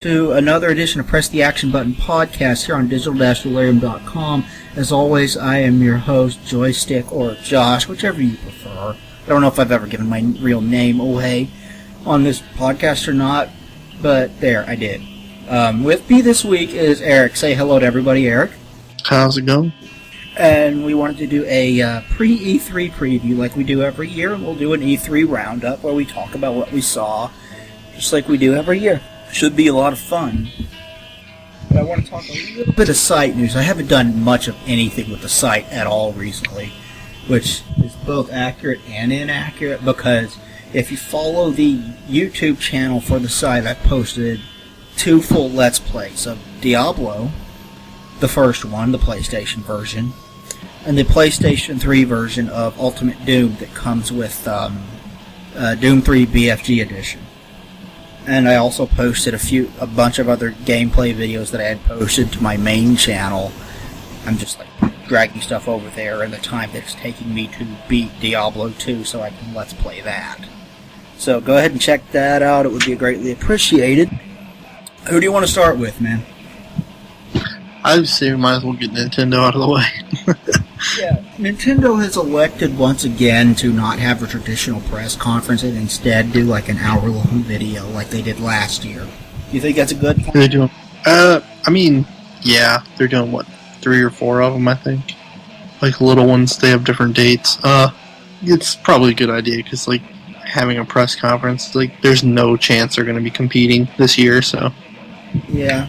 To another edition of Press the Action Button podcast here on digital-delirium.com. As always, I am your host, Joystick, or Josh, whichever you prefer. I don't know if I've ever given my real name away on this podcast or not, but there, I did. With me this week is Eric. Say hello to everybody, Eric. How's it going? And we wanted to do a pre-E3 preview like we do every year, and we'll do an E3 roundup where we talk about what we saw, just like we do every year. Should be a lot of fun. But I want to talk a little bit of site news. I haven't done much of anything with the site at all recently, which is both accurate and inaccurate, because if you follow the YouTube channel for the site, I posted 2 full Let's Plays of Diablo, the first one, the PlayStation version, and the PlayStation 3 version of Ultimate Doom that comes with Doom 3 BFG Edition. And I also posted a bunch of other gameplay videos that I had posted to my main channel. I'm just dragging stuff over there in the time that it's taking me to beat Diablo 2 so I can Let's Play that. So go ahead and check that out. It would be greatly appreciated. Who do you want to start with, man? I would say we might as well get Nintendo out of the way. Yeah, Nintendo has elected once again to not have a traditional press conference and instead do an hour-long video like they did last year. Do you think that's a good thing? They're doing, yeah, they're doing, 3 or 4 of them, I think. Little ones, they have different dates. It's probably a good idea, because, having a press conference, there's no chance they're going to be competing this year, so. Yeah.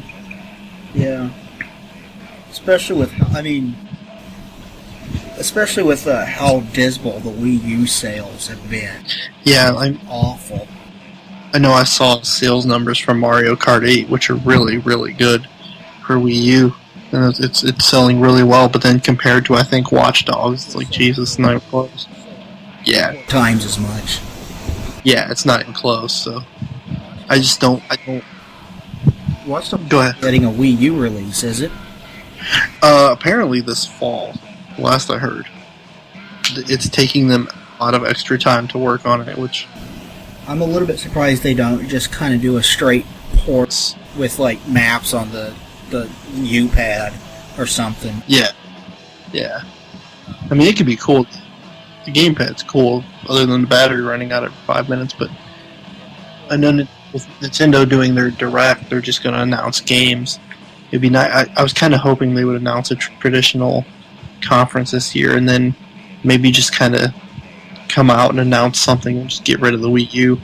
Especially with how dismal the Wii U sales have been. Yeah, awful. I know I saw sales numbers from Mario Kart 8, which are really, really good for Wii U. And it's selling really well, but then compared to, I think, Watch Dogs, it's Jesus, not even close. Yeah. Times as much. Yeah, it's not even close, so. I don't... Watch Dogs Go ahead. Getting a Wii U release, is it? Apparently this fall, last I heard. It's taking them a lot of extra time to work on it, which... I'm a little bit surprised they don't just kind of do a straight port with, maps on the U-pad or something. Yeah. I mean, it could be cool. The gamepad's cool, other than the battery running out every 5 minutes, but I know with Nintendo doing their Direct, they're just going to announce games. It'd be nice. I was kind of hoping they would announce a traditional conference this year, and then maybe just kind of come out and announce something and just get rid of the Wii U.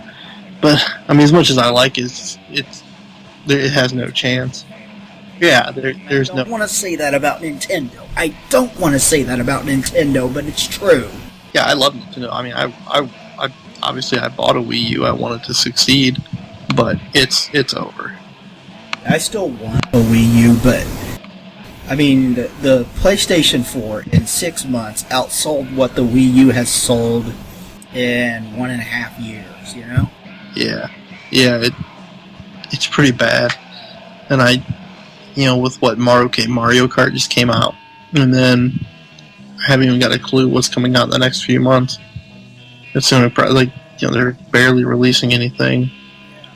But I mean, as much as I like it, it has no chance. Yeah, there's no. I don't want to say that about Nintendo. I don't want to say that about Nintendo, but it's true. Yeah, I love Nintendo. I mean, I obviously I bought a Wii U. I wanted to succeed, but it's over. I still want a Wii U, but I mean, the PlayStation 4 in 6 months outsold what the Wii U has sold in 1.5 years, you know? Yeah, it's pretty bad. And with what Mario Kart just came out, and then I haven't even got a clue what's coming out in the next few months. It's they're barely releasing anything.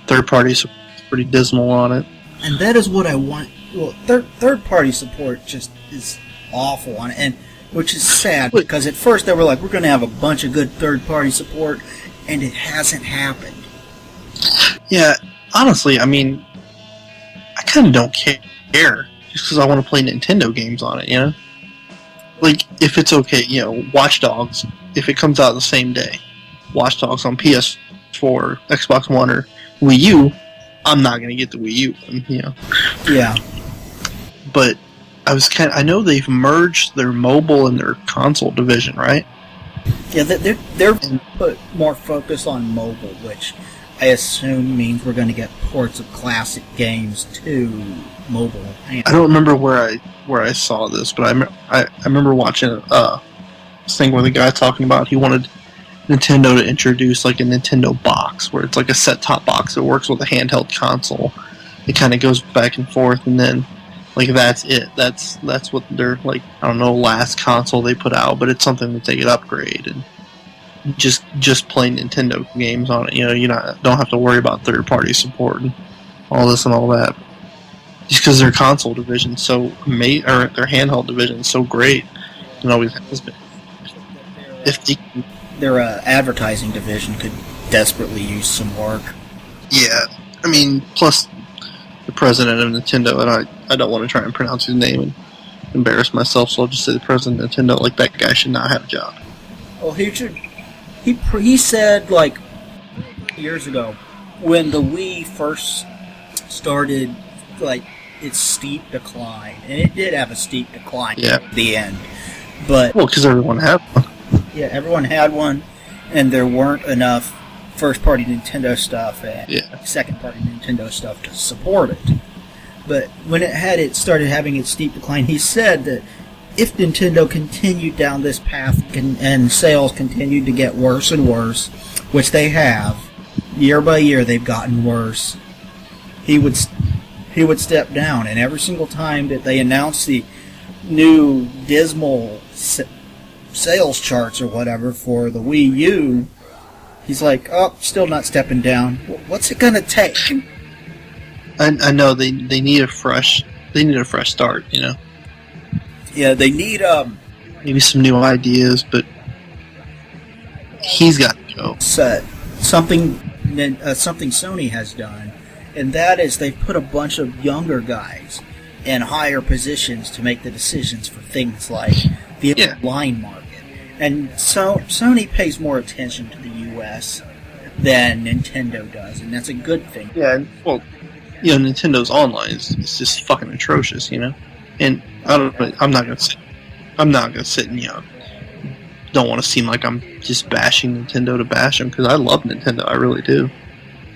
Third parties are pretty dismal on it. And that is what I want. Well, third-party support just is awful on it, and which is sad, because at first they were like, we're going to have a bunch of good third-party support, and it hasn't happened. Yeah, honestly, I mean, I kind of don't care, just because I want to play Nintendo games on it, you know? If it's okay, Watch Dogs, if it comes out the same day, Watch Dogs on PS4, Xbox One, or Wii U, I'm not going to get the Wii U one, Yeah. But I know they've merged their mobile and their console division, right? Yeah, they're put more focus on mobile, which I assume means we're going to get ports of classic games to mobile. I don't remember where I saw this, but I remember watching this thing where the guy talking about he wanted Nintendo to introduce a Nintendo box, where it's a set-top box that works with a handheld console. It kind of goes back and forth, and then that's it. That's what their I don't know, last console they put out, but it's something that they could upgrade and just play Nintendo games on it. You don't have to worry about third-party support and all this and all that. Just because their console division or their handheld division is so great, and always has been. If they, Their advertising division could desperately use some work. yeah, I mean, plus the president of Nintendo, and I don't want to try and pronounce his name and embarrass myself, so I'll just say the president of Nintendo. Like, that guy should not have a job. Well, he said, like, years ago, when the Wii first started, like, its steep decline, and it did have a steep decline at the end, but... Well, because everyone had one. Yeah, everyone had one, and there weren't enough first-party Nintendo stuff and second-party Nintendo stuff to support it. But when it started having its steep decline, he said that if Nintendo continued down this path and sales continued to get worse and worse, which they have, year by year they've gotten worse, he would step down. And every single time that they announced the new dismal sales charts or whatever for the Wii U, he's like, oh, still not stepping down. What's it gonna take? I know they need a fresh start, you know. Yeah, they need maybe some new ideas, but he's got to go. Something Sony has done, and that is they've put a bunch of younger guys in higher positions to make the decisions for things like the online market. And so Sony pays more attention to the U.S. than Nintendo does, and that's a good thing. Yeah, well, you know, Nintendo's online is just fucking atrocious, you know. And I'm not gonna sit and, you know, don't want to seem like I'm just bashing Nintendo to bash them, because I love Nintendo, I really do.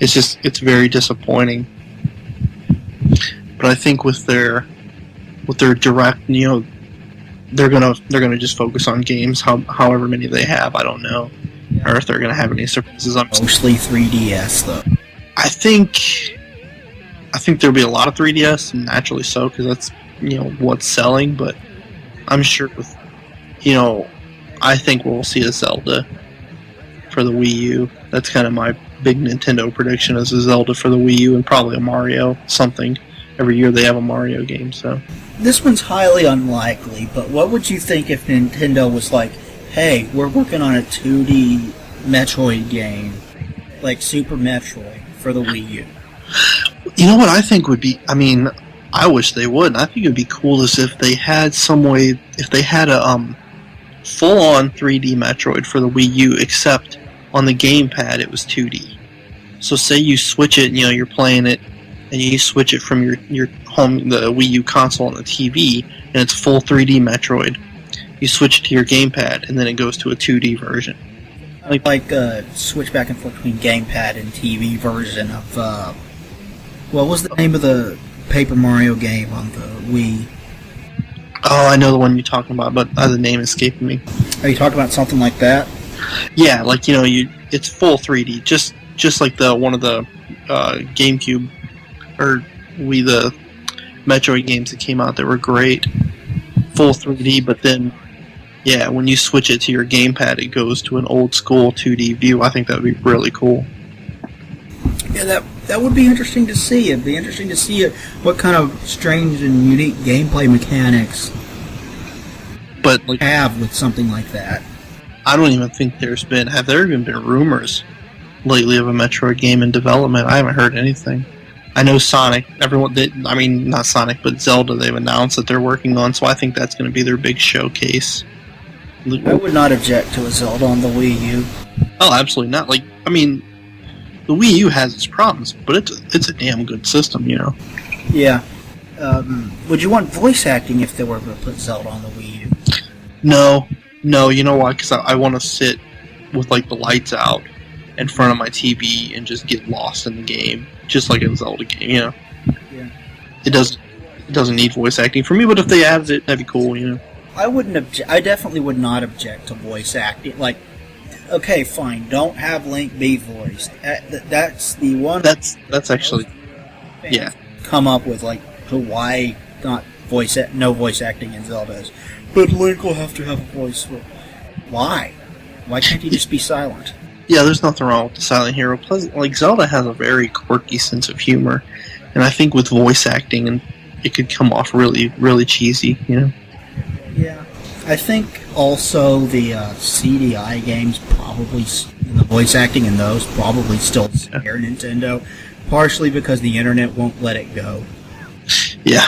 It's very disappointing. But I think with their direct, you know, they're gonna just focus on games, however many they have. I don't know, or if they're gonna have any surprises. Mostly 3DS though. I think there'll be a lot of 3DS, naturally so, because that's, you know, what's selling. But I'm sure with, you know, I think we'll see a Zelda for the Wii U. That's kind of my big Nintendo prediction, is a Zelda for the Wii U, and probably a Mario something. Every year they have a Mario game, so. This one's highly unlikely, but what would you think if Nintendo was like, hey, we're working on a 2D Metroid game, like Super Metroid, for the Wii U? You know what I think would be, I mean, I wish they would. I think it would be cool as if they had some way, if they had a full-on 3D Metroid for the Wii U, except on the gamepad it was 2D. So say you switch it, you know, you're playing it, and you switch it from your home, the Wii U console on the TV, and it's full 3D Metroid. You switch it to your gamepad, and then it goes to a 2D version. Like switch back and forth between gamepad and TV version of, what was the name of the Paper Mario game on the Wii? Oh, I know the one you're talking about, but the name escaping me. Are you talking about something like that? Yeah, like, you know, it's full 3D, just like the one of the GameCube or Wii, the Metroid games that came out that were great, full 3D. But then, yeah, when you switch it to your gamepad, it goes to an old school 2D view. I think that would be really cool. Yeah, that would be interesting to see. It'd be interesting to see what kind of strange and unique gameplay mechanics but like, have with something like that. I don't even think have there even been rumors lately of a Metroid game in development? I haven't heard anything. I know Sonic, not Sonic, but Zelda, they've announced that they're working on, so I think that's going to be their big showcase. I would not object to a Zelda on the Wii U. Oh, absolutely not. Like, I mean, the Wii U has its problems, but it's a damn good system, you know? Yeah. Would you want voice acting if they were to put Zelda on the Wii U? No, you know why? Because I want to sit with, like, the lights out in front of my TV and just get lost in the game, just like a Zelda game, you know? Yeah. It doesn't need voice acting for me, but if they added it, that'd be cool, you know? I definitely would not object to voice acting. Like, okay, fine, don't have Link be voiced. That's the one. That's actually, yeah. Come up with, like, why not no voice acting in Zelda's? But Link will have to have a voice. Why? Why can't he just be silent? Yeah, there's nothing wrong with the silent hero. Plus, like, Zelda has a very quirky sense of humor, And I think with voice acting, and it could come off really, really cheesy, you know? Yeah. I think also the CDI games probably, the voice acting in those probably still scare Nintendo, partially because the internet won't let it go. Yeah.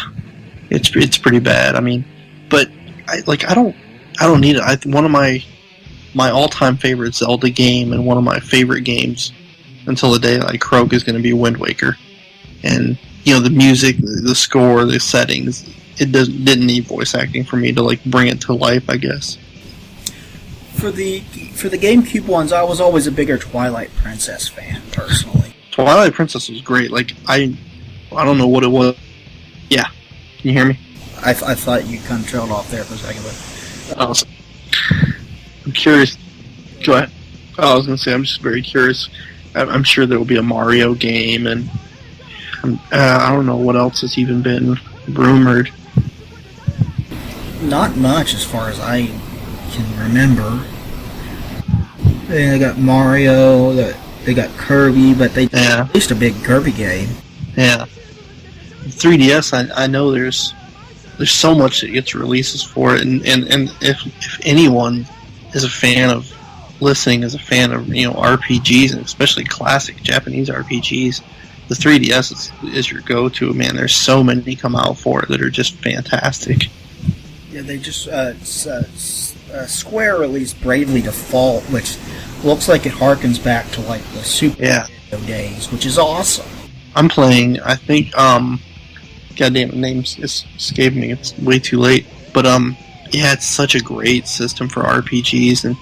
It's pretty bad. I mean, but I don't need it. One of my all-time favorite Zelda game and one of my favorite games until the day that I croak is going to be Wind Waker. And, you know, the music, the score, the settings, didn't need voice acting for me to, like, bring it to life, I guess. For the GameCube ones, I was always a bigger Twilight Princess fan, personally. Twilight Princess was great. Like, I don't know what it was. Yeah. Can you hear me? I thought you kind of trailed off there for a second, but... I'm curious. Go ahead. I was going to say, I'm just very curious. I'm sure there will be a Mario game, and I don't know what else has even been rumored. Not much, as far as I can remember. They got Mario, they got Kirby, but they released a big Kirby game. Yeah. 3DS, I know there's so much that gets releases for it, and if anyone is a fan of listening, is a fan of, you know, RPGs, and especially classic Japanese RPGs, the 3DS is your go-to, man. There's so many come out for it that are just fantastic. Yeah, they just Square released Bravely Default, which looks like it harkens back to like the Super Nintendo days, which is awesome. I'm playing, I think, goddamn, the name escaped me. It's way too late. But yeah, it's such a great system for RPGs, and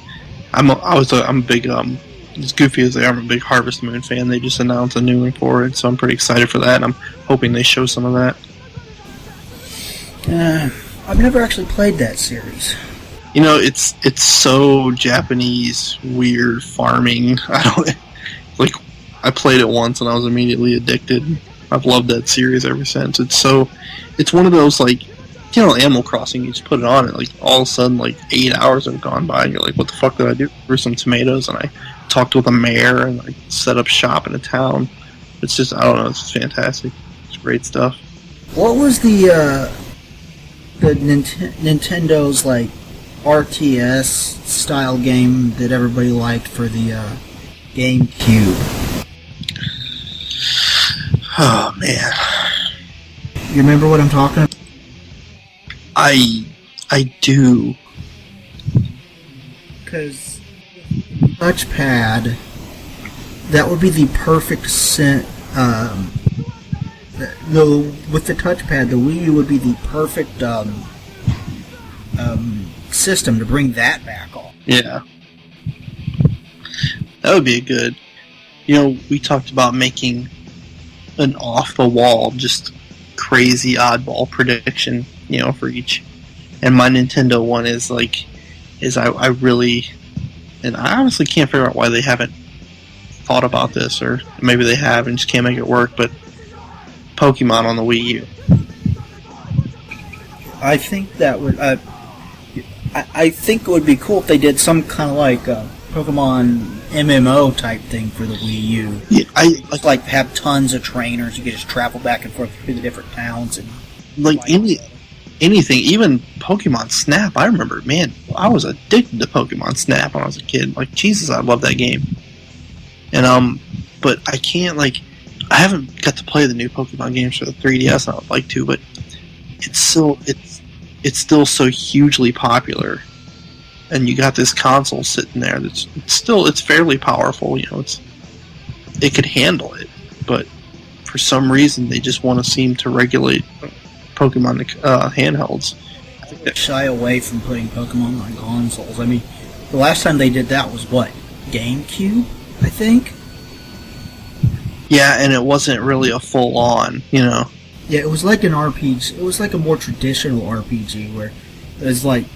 I'm a big as goofy as they are, I'm a big Harvest Moon fan. They just announced a new one for it, so I'm pretty excited for that. And I'm hoping they show some of that. I've never actually played that series. You know, it's so Japanese, weird farming. I played it once and I was immediately addicted. I've loved that series ever since. It's one of those, like, you know, Animal Crossing, you just put it on and, like, all of a sudden, like, 8 hours have gone by and you're like, what the fuck did I do? Grew some tomatoes and I talked with a mayor and, like, set up shop in a town. It's just, I don't know, it's fantastic. It's great stuff. What was the Nintendo's, like, RTS style game that everybody liked for the GameCube? Oh, man. You remember what I'm talking about? I do. Because touchpad, that would be the perfect with the touchpad, the Wii U would be the perfect system to bring that back on. Yeah. That would be a good... You know, we talked about making an off-the-wall, just crazy oddball prediction, you know, for each. And my Nintendo one is I really... And I honestly can't figure out why they haven't thought about this, or maybe they have and just can't make it work, but Pokemon on the Wii U. I think that would... I think it would be cool if they did some kind of like Pokemon MMO type thing for the Wii U. Yeah, like have tons of trainers. You could just travel back and forth through the different towns and like anything, even Pokemon Snap. I remember, man, I was addicted to Pokemon Snap when I was a kid. Like, Jesus, I love that game. And but I can't, like, I haven't got to play the new Pokemon games for the 3DS. I would like to, but it's still so hugely popular, and you got this console sitting there that's it's fairly powerful. You know, it could handle it, but for some reason they just want to seem to regulate Pokemon handhelds. I think they shy away from putting Pokemon on consoles. I mean, the last time they did that was what, GameCube, I think. Yeah, and it wasn't really a full on, you know. Yeah, it was like an RPG. It was like a more traditional RPG where it was like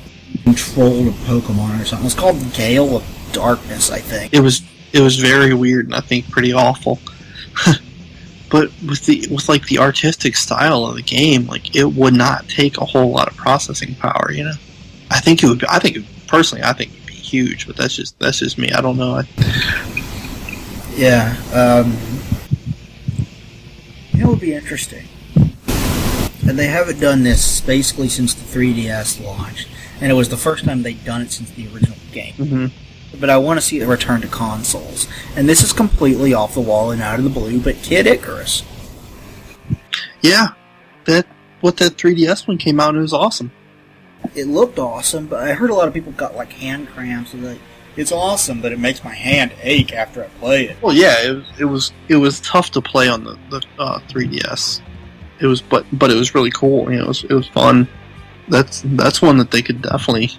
controlled of Pokemon or something. It was called Gale of Darkness, I think. It was very weird and I think pretty awful. But with the artistic style of the game, like, it would not take a whole lot of processing power, you know. Personally, I think it'd be huge, but that's just me. I don't know. Yeah. It would be interesting. And they haven't done this basically since the 3DS launched, and it was the first time they'd done it since the original game. Mm-hmm. But I want to see the return to consoles. And this is completely off the wall and out of the blue, but Kid Icarus. Yeah, that 3DS one came out and it was awesome. It looked awesome, but I heard a lot of people got like hand cramps and like, it's awesome, but it makes my hand ache after I play it. Well, yeah, it was tough to play on the 3DS. It was, but it was really cool. You know, it was fun. That's one that they could definitely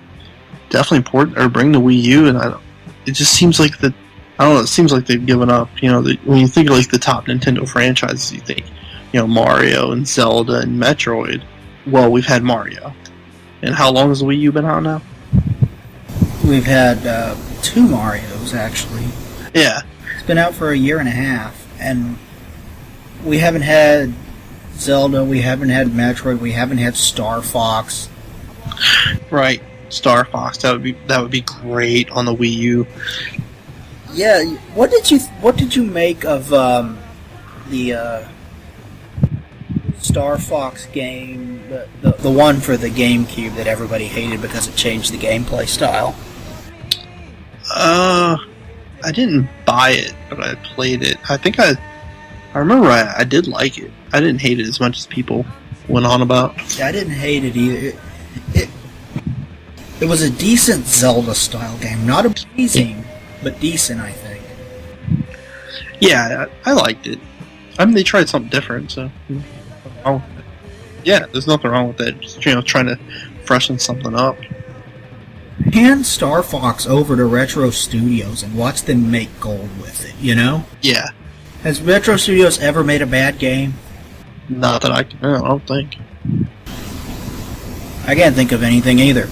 port or bring to Wii U, and it just seems like that. I don't know. It seems like they've given up. You know, when you think of like the top Nintendo franchises, you think, you know, Mario and Zelda and Metroid. Well, we've had Mario, and how long has the Wii U been out now? We've had 2 Marios actually. Yeah, It's been out for a year and a half, and we haven't had Zelda, we haven't had Metroid, we haven't had Star Fox. right. Star Fox. That would be great on the Wii U. Yeah, what did you make of the Star Fox game, the one for the GameCube that everybody hated because it changed the gameplay style? I didn't buy it, but I played it. I think I remember I did like it. I didn't hate it as much as people went on about. Yeah, I didn't hate it either. It was a decent Zelda-style game. Not amazing, but decent, I think. Yeah, I liked it. I mean, they tried something different, so... yeah, there's nothing wrong with that. Just, you know, trying to freshen something up. Hand Star Fox over to Retro Studios and watch them make gold with it, you know? Yeah. Has Retro Studios ever made a bad game? Not that I don't think. I can't think of anything either.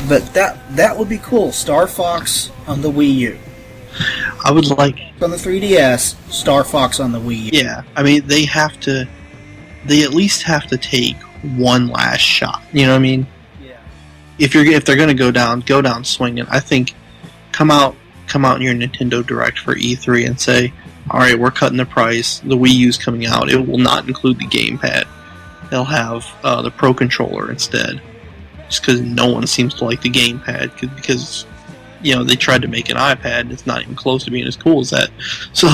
But that would be cool. Star Fox on the Wii U. I would like... On the 3DS, Star Fox on the Wii U. Yeah, I mean, they at least have to take one last shot. You know what I mean? Yeah. If they're going to go down swinging, I think come out in your Nintendo Direct for E3 and say, all right, we're cutting the price. The Wii U's coming out. It will not include the gamepad. They'll have the Pro Controller instead. Just because no one seems to like the gamepad, because you know they tried to make an iPad and it's not even close to being as cool as that. So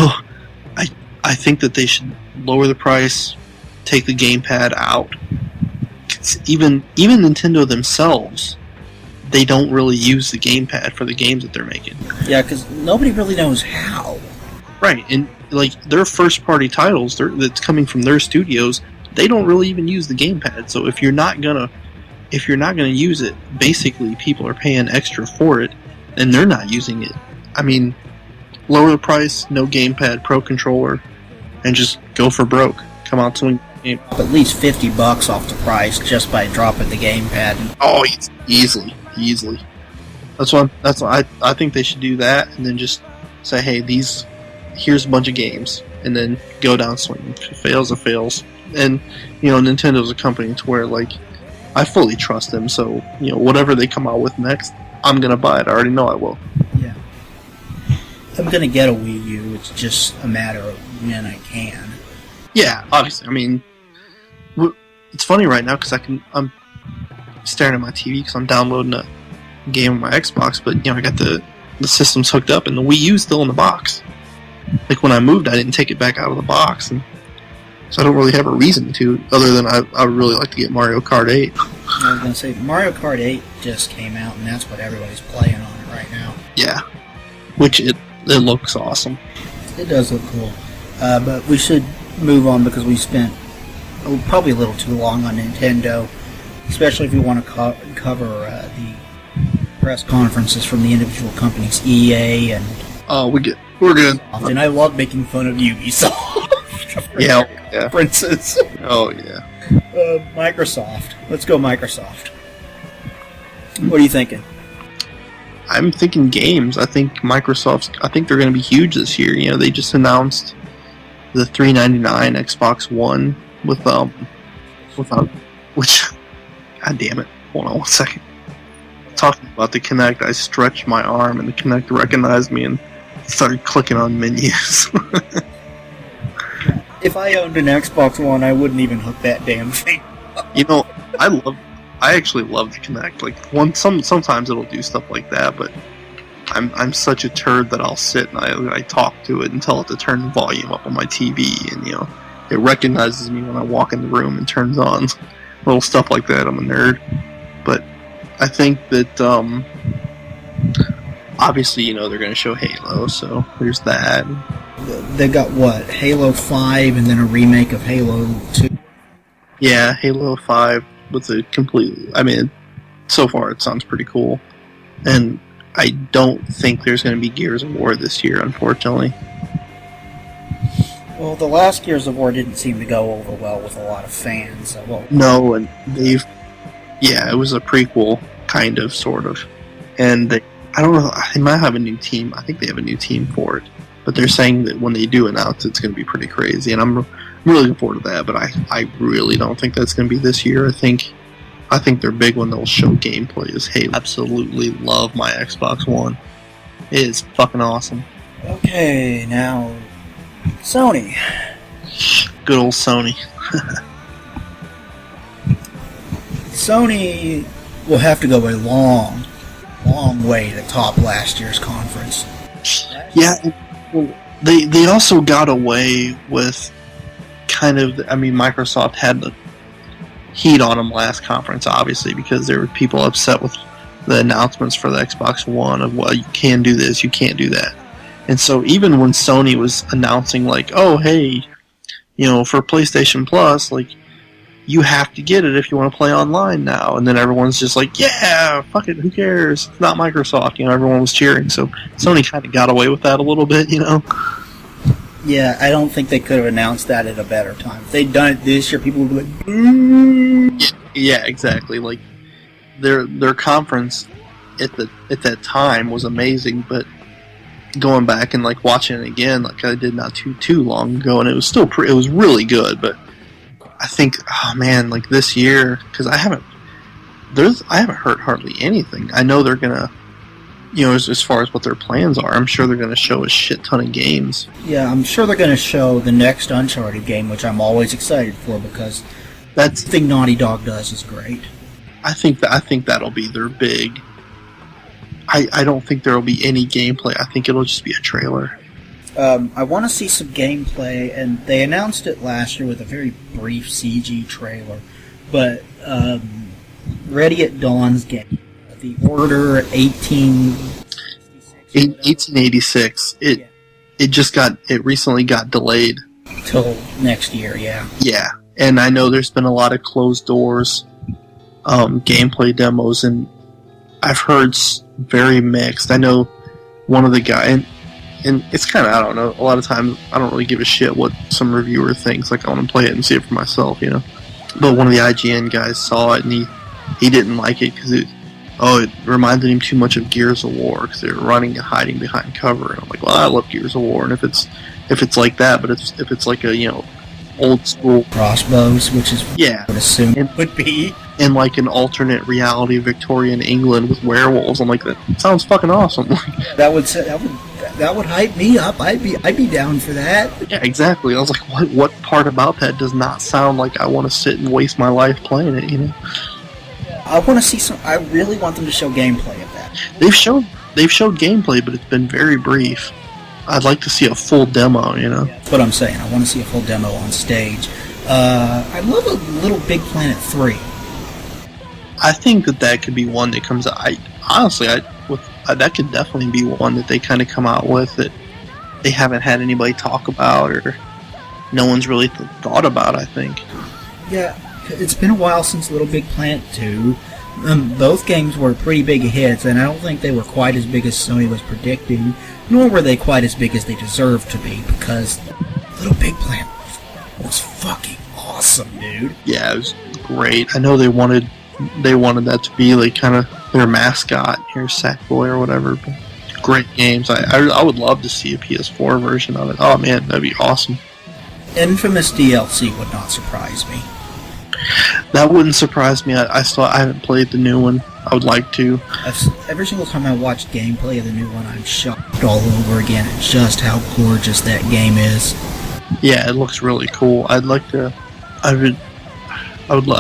I think that they should lower the price, take the gamepad out. Even Nintendo themselves, they don't really use the gamepad for the games that they're making. Yeah, because nobody really knows how. Right, and like their first party titles that's coming from their studios, they don't really even use the gamepad. So if you're not gonna use it, basically people are paying extra for it, and they're not using it. I mean, lower the price, no gamepad, Pro Controller, and just go for broke. Come out swing. At least $50 off the price just by dropping the gamepad. Oh, easily. That's why I think they should do that, and then just say, hey, here's a bunch of games, and then go down swinging. If it fails, it fails. And you know, Nintendo's a company to where like I fully trust them, so you know, whatever they come out with next, I'm gonna buy it. I already know I will. Yeah. I'm gonna get a Wii U, it's just a matter of when I can. Yeah, obviously. I mean, it's funny right now because I'm staring at my TV because I'm downloading a game on my Xbox, but you know, I got the system's hooked up and the Wii U's still in the box. Like when I moved, I didn't take it back out of the box, and so I don't really have a reason to, other than I would really like to get Mario Kart 8. I was going to say, Mario Kart 8 just came out, and that's what everybody's playing on it right now. Yeah. Which it looks awesome. It does look cool. But we should move on because we spent probably a little too long on Nintendo, especially if you want to cover the press conferences from the individual companies, EA and... Oh, we're good. And I love making fun of Ubisoft. Yeah. Princess. Oh, yeah. Microsoft. Let's go Microsoft. What are you thinking? I'm thinking games. I think they're going to be huge this year. You know, they just announced the $399 Xbox One which, god damn it. Hold on one second. Talking about the Kinect, I stretched my arm and the Kinect recognized me and started clicking on menus. If I owned an Xbox One, I wouldn't even hook that damn thing. You know, I actually love the Kinect. Like sometimes it'll do stuff like that, but I'm such a turd that I'll sit and I talk to it and tell it to turn the volume up on my TV, and it recognizes me when I walk in the room and turns on little stuff like that. I'm a nerd, but I think that obviously they're going to show Halo, so there's that. They got what, Halo 5 and then a remake of Halo 2. Yeah, Halo 5 with a complete... I mean, so far it sounds pretty cool. And I don't think there's going to be Gears of War this year, unfortunately. Well, the last Gears of War didn't seem to go over well with a lot of fans. So, well, no, and they've... Yeah, it was a prequel, kind of, sort of. And I don't know, they might have a new team. I think they have a new team for it. But they're saying that when they do announce it's going to be pretty crazy. And I'm really looking forward to that, but I really don't think that's going to be this year. I think their big one they'll show gameplay is Halo. Absolutely love my Xbox One. It is fucking awesome. Okay, now Sony. Good old Sony. Sony will have to go a long, long way to top last year's conference. Yeah, well, they also got away with kind of... I mean, Microsoft had the heat on them last conference, obviously, because there were people upset with the announcements for the Xbox One of, well, you can do this, you can't do that. And so even when Sony was announcing, like, oh, hey, for PlayStation Plus, like, you have to get it if you want to play online now. And then everyone's just like, yeah, fuck it, who cares? It's not Microsoft. Everyone was cheering. So Sony kind of got away with that a little bit, Yeah, I don't think they could have announced that at a better time. If they'd done it this year, people would be like, boo! Yeah, exactly. Like, their conference at that time was amazing, but going back and, like, watching it again, like I did not too long ago, and it was still it was really good, but I think, oh man, like this year, because I haven't heard hardly anything. I know they're gonna, as far as what their plans are, I'm sure they're gonna show a shit ton of games. Yeah, I'm sure they're gonna show the next Uncharted game, which I'm always excited for because that's the thing Naughty Dog does is great. I think that'll be their big. I don't think there'll be any gameplay. I think it'll just be a trailer. I want to see some gameplay, and they announced it last year with a very brief CG trailer. But Ready at Dawn's game, The Order 1886. It recently got delayed till next year. Yeah. Yeah, and I know there's been a lot of closed doors gameplay demos, and I've heard very mixed. I know one of the guys. And it's kind of, I don't know, a lot of times I don't really give a shit what some reviewer thinks. Like, I want to play it and see it for myself, But one of the IGN guys saw it, and he didn't like it because it reminded him too much of Gears of War because they were running and hiding behind cover. And I'm like, well, I love Gears of War, and if it's like that, but if it's like a, old school... Crossbows, which is what I would assume it would be. In like an alternate reality Victorian England with werewolves. I'm like, that sounds fucking awesome. That would hype me up. I'd be down for that. Yeah, exactly. I was like, what part about that does not sound like I want to sit and waste my life playing it, I want to see some. I really want them to show gameplay of that. They've showed gameplay, but it's been very brief. I'd like to see a full demo, That's what I'm saying. I want to see a full demo on stage. I love a Little Big Planet 3. I think that could be one that comes out. That could definitely be one that they kind of come out with that they haven't had anybody talk about or no one's really thought about, I think. Yeah, it's been a while since Little Big Planet 2. Both games were pretty big hits, and I don't think they were quite as big as Sony was predicting, nor were they quite as big as they deserved to be, because Little Big Planet was fucking awesome, dude. Yeah, it was great. I know they wanted that to be like kind of their mascot here, Sackboy or whatever. But great games. I would love to see a PS4 version of it. Oh man, that'd be awesome. Infamous DLC would not surprise me. That wouldn't surprise me. I haven't played the new one. I would like to. Every single time I watch gameplay of the new one, I'm shocked all over again at just how gorgeous that game is. Yeah, it looks really cool. I'd like to. I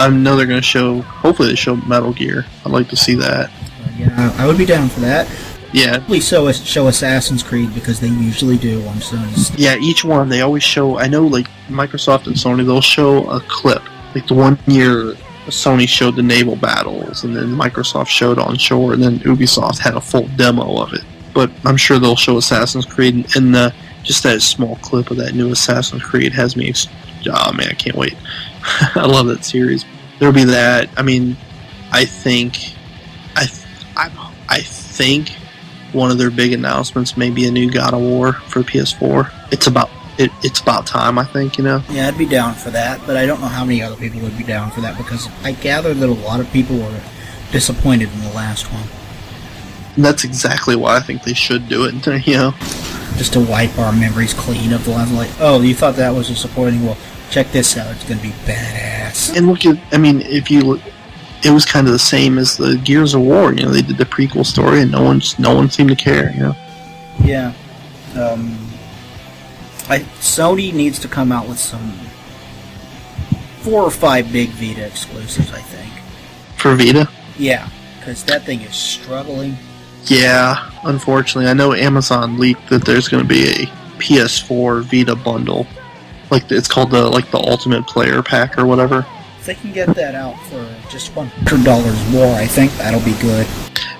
know they're going to show. Hopefully, they show Metal Gear. I'd like to see that. Yeah, I would be down for that. Yeah. Please show Assassin's Creed because they usually do on Sony's. Yeah, each one they always show. I know, like Microsoft and Sony, they'll show a clip. Like the one year, Sony showed the naval battles, and then Microsoft showed onshore, and then Ubisoft had a full demo of it. But I'm sure they'll show Assassin's Creed, and just that small clip of that new Assassin's Creed has me. Oh man, I can't wait. I love that series. There'll be that. I mean, I think one of their big announcements may be a new God of War for PS4. It's about time, I think, you know? Yeah, I'd be down for that, but I don't know how many other people would be down for that because I gather that a lot of people were disappointed in the last one. And that's exactly why I think they should do it, you know? Just to wipe our memories clean of the last, like, oh, you thought that was disappointing? Well, check this out. It's going to be badass. And look at, I mean, if you look, it was kind of the same as the Gears of War, you know? They did the prequel story and no one seemed to care, you know? Yeah. Sony needs to come out with some 4 or 5 big Vita exclusives, I think. For Vita? Yeah, because that thing is struggling. Yeah, unfortunately. I know Amazon leaked that there's going to be a PS4 Vita bundle. Like, it's called the Ultimate Player Pack or whatever. If they can get that out for just $100 more, I think that'll be good.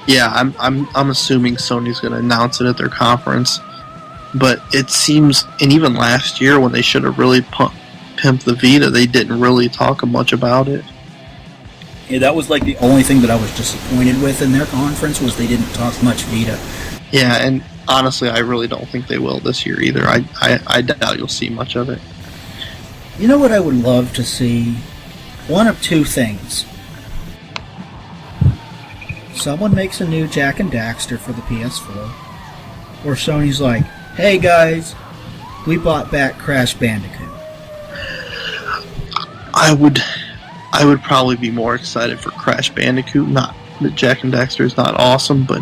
Yeah, I'm assuming Sony's going to announce it at their conference. But it seems, and even last year when they should have really pimped the Vita, they didn't really talk much about it. Yeah, that was like the only thing that I was disappointed with in their conference was they didn't talk much Vita. Yeah, and honestly, I really don't think they will this year either. I doubt you'll see much of it. You know what I would love to see? One of two things. Someone makes a new Jak and Daxter for the PS4, or Sony's like, hey guys, we bought back Crash Bandicoot. I would probably be more excited for Crash Bandicoot. Not that Jak and Daxter is not awesome, but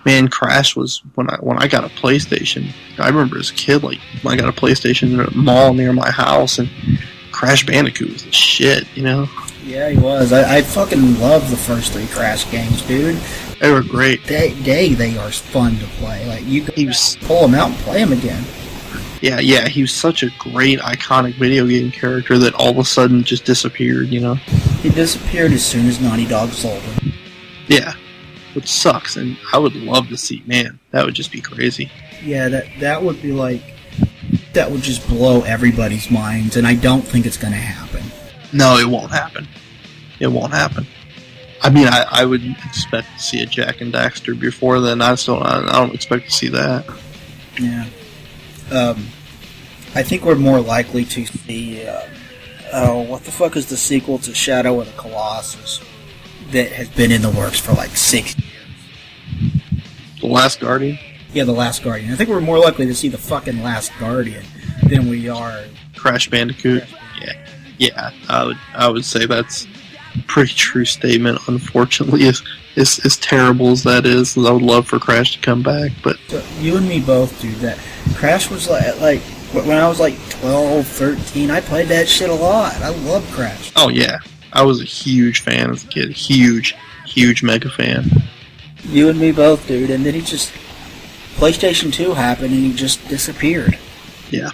man, Crash was when I got a PlayStation. I remember as a kid, like when I got a PlayStation at a mall near my house, and Crash Bandicoot was the shit, you know? Yeah, he was. I fucking love the first 3 Crash games, dude. They were great. They are fun to play. Like you can pull them out and play them again. Yeah, he was such a great, iconic video game character that all of a sudden just disappeared, you know? He disappeared as soon as Naughty Dog sold him. Yeah, which sucks, and I would love to see, man, that would just be crazy. Yeah, that would be like, that would just blow everybody's minds, and I don't think it's going to happen. No, it won't happen. It won't happen. I mean, I would expect to see a Jak and Daxter before then. I don't expect to see that. Yeah. I think we're more likely to see, what the fuck is the sequel to Shadow of the Colossus that has been in the works for like 6 years? The Last Guardian? Yeah, The Last Guardian. I think we're more likely to see the fucking Last Guardian than we are Crash Bandicoot. Yeah, I would say that's a pretty true statement. Unfortunately, as terrible as that is, I would love for Crash to come back. But so you and me both, dude. That Crash was like when I was like 12, 13. I played that shit a lot. I loved Crash. Oh yeah, I was a huge fan as a kid. Huge mega fan. You and me both, dude. And then PlayStation 2 happened, and he just disappeared. Yeah.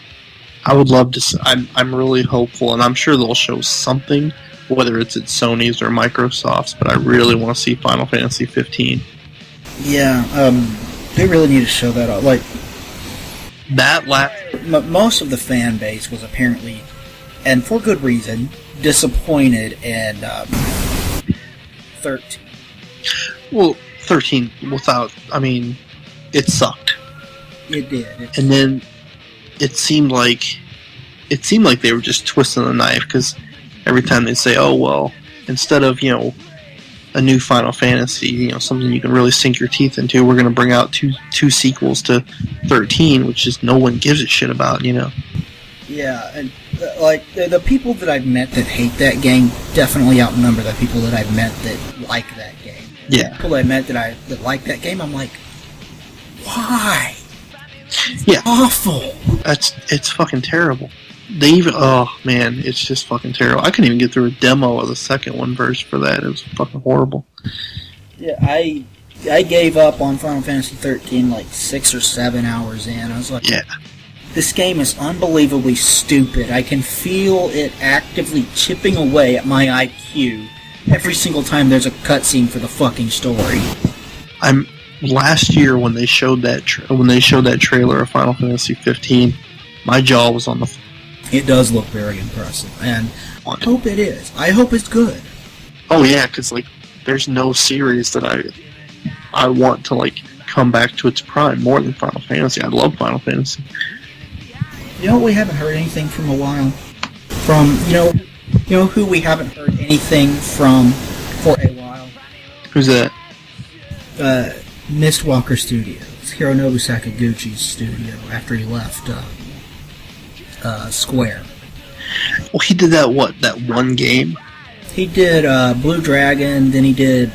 I would love to. I'm really hopeful, and I'm sure they'll show something, whether it's at Sony's or Microsoft's. But I really want to see Final Fantasy 15. Yeah, they really need to show that off. Like that most of the fan base was apparently, and for good reason, disappointed in 13. Well, 13 without. I mean, it sucked. It did. And then. It seemed like they were just twisting the knife, because every time they say, "Oh well," instead of a new Final Fantasy, something you can really sink your teeth into, we're going to bring out two sequels to 13, which is no one gives a shit about, Yeah, and like the people that I've met that hate that game definitely outnumber the people that I've met that like that game. Yeah, the people I met that like that game, I'm like, why? Yeah. Awful. It's fucking terrible. They even, oh man, it's just fucking terrible. I couldn't even get through a demo of the second one version for that. It was fucking horrible. Yeah, I gave up on Final Fantasy 13 like 6 or 7 hours in. I was like, Yeah. this game is unbelievably stupid. I can feel it actively chipping away at my IQ every single time there's a cutscene for the fucking story. Last year when they showed that trailer of Final Fantasy 15, my jaw was on the floor. It does look very impressive, and I hope it is. I hope it's good. Oh yeah, because like there's no series that I want to like come back to its prime more than Final Fantasy. I love Final Fantasy. You know, we haven't heard anything from a while. From you know who we haven't heard anything from for a while. Who's that? Mistwalker Studios, Hironobu Sakaguchi's studio after he left Square. Well, he did that one game? He did Blue Dragon, then he did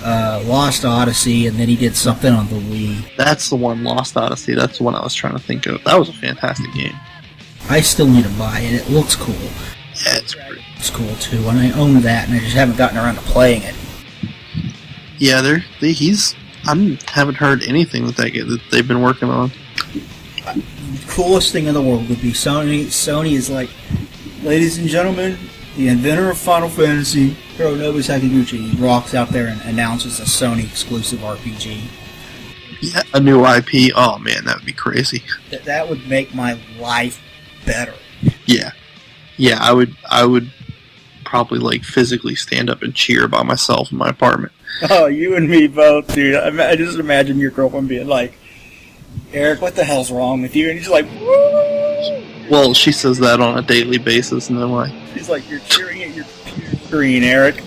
Lost Odyssey, and then he did something on the Wii. That's the one, Lost Odyssey. That's the one I was trying to think of. That was a fantastic game. I still need to buy it. It looks cool. Yeah, it's great. It's cool too, and I own that, and I just haven't gotten around to playing it. Yeah, I haven't heard anything that they've been working on. The coolest thing in the world would be Sony. Sony is like, ladies and gentlemen, the inventor of Final Fantasy, Hironobu Sakaguchi, he walks out there and announces a Sony exclusive RPG. Yeah, a new IP. Oh man, that would be crazy. That would make my life better. Yeah, I would probably like physically stand up and cheer by myself in my apartment. Oh, you and me both, dude. I just imagine your girlfriend being like, Eric, what the hell's wrong with you? And he's like, woo! Well, she says that on a daily basis, and then like, she's like, you're cheering at your computer screen, Eric.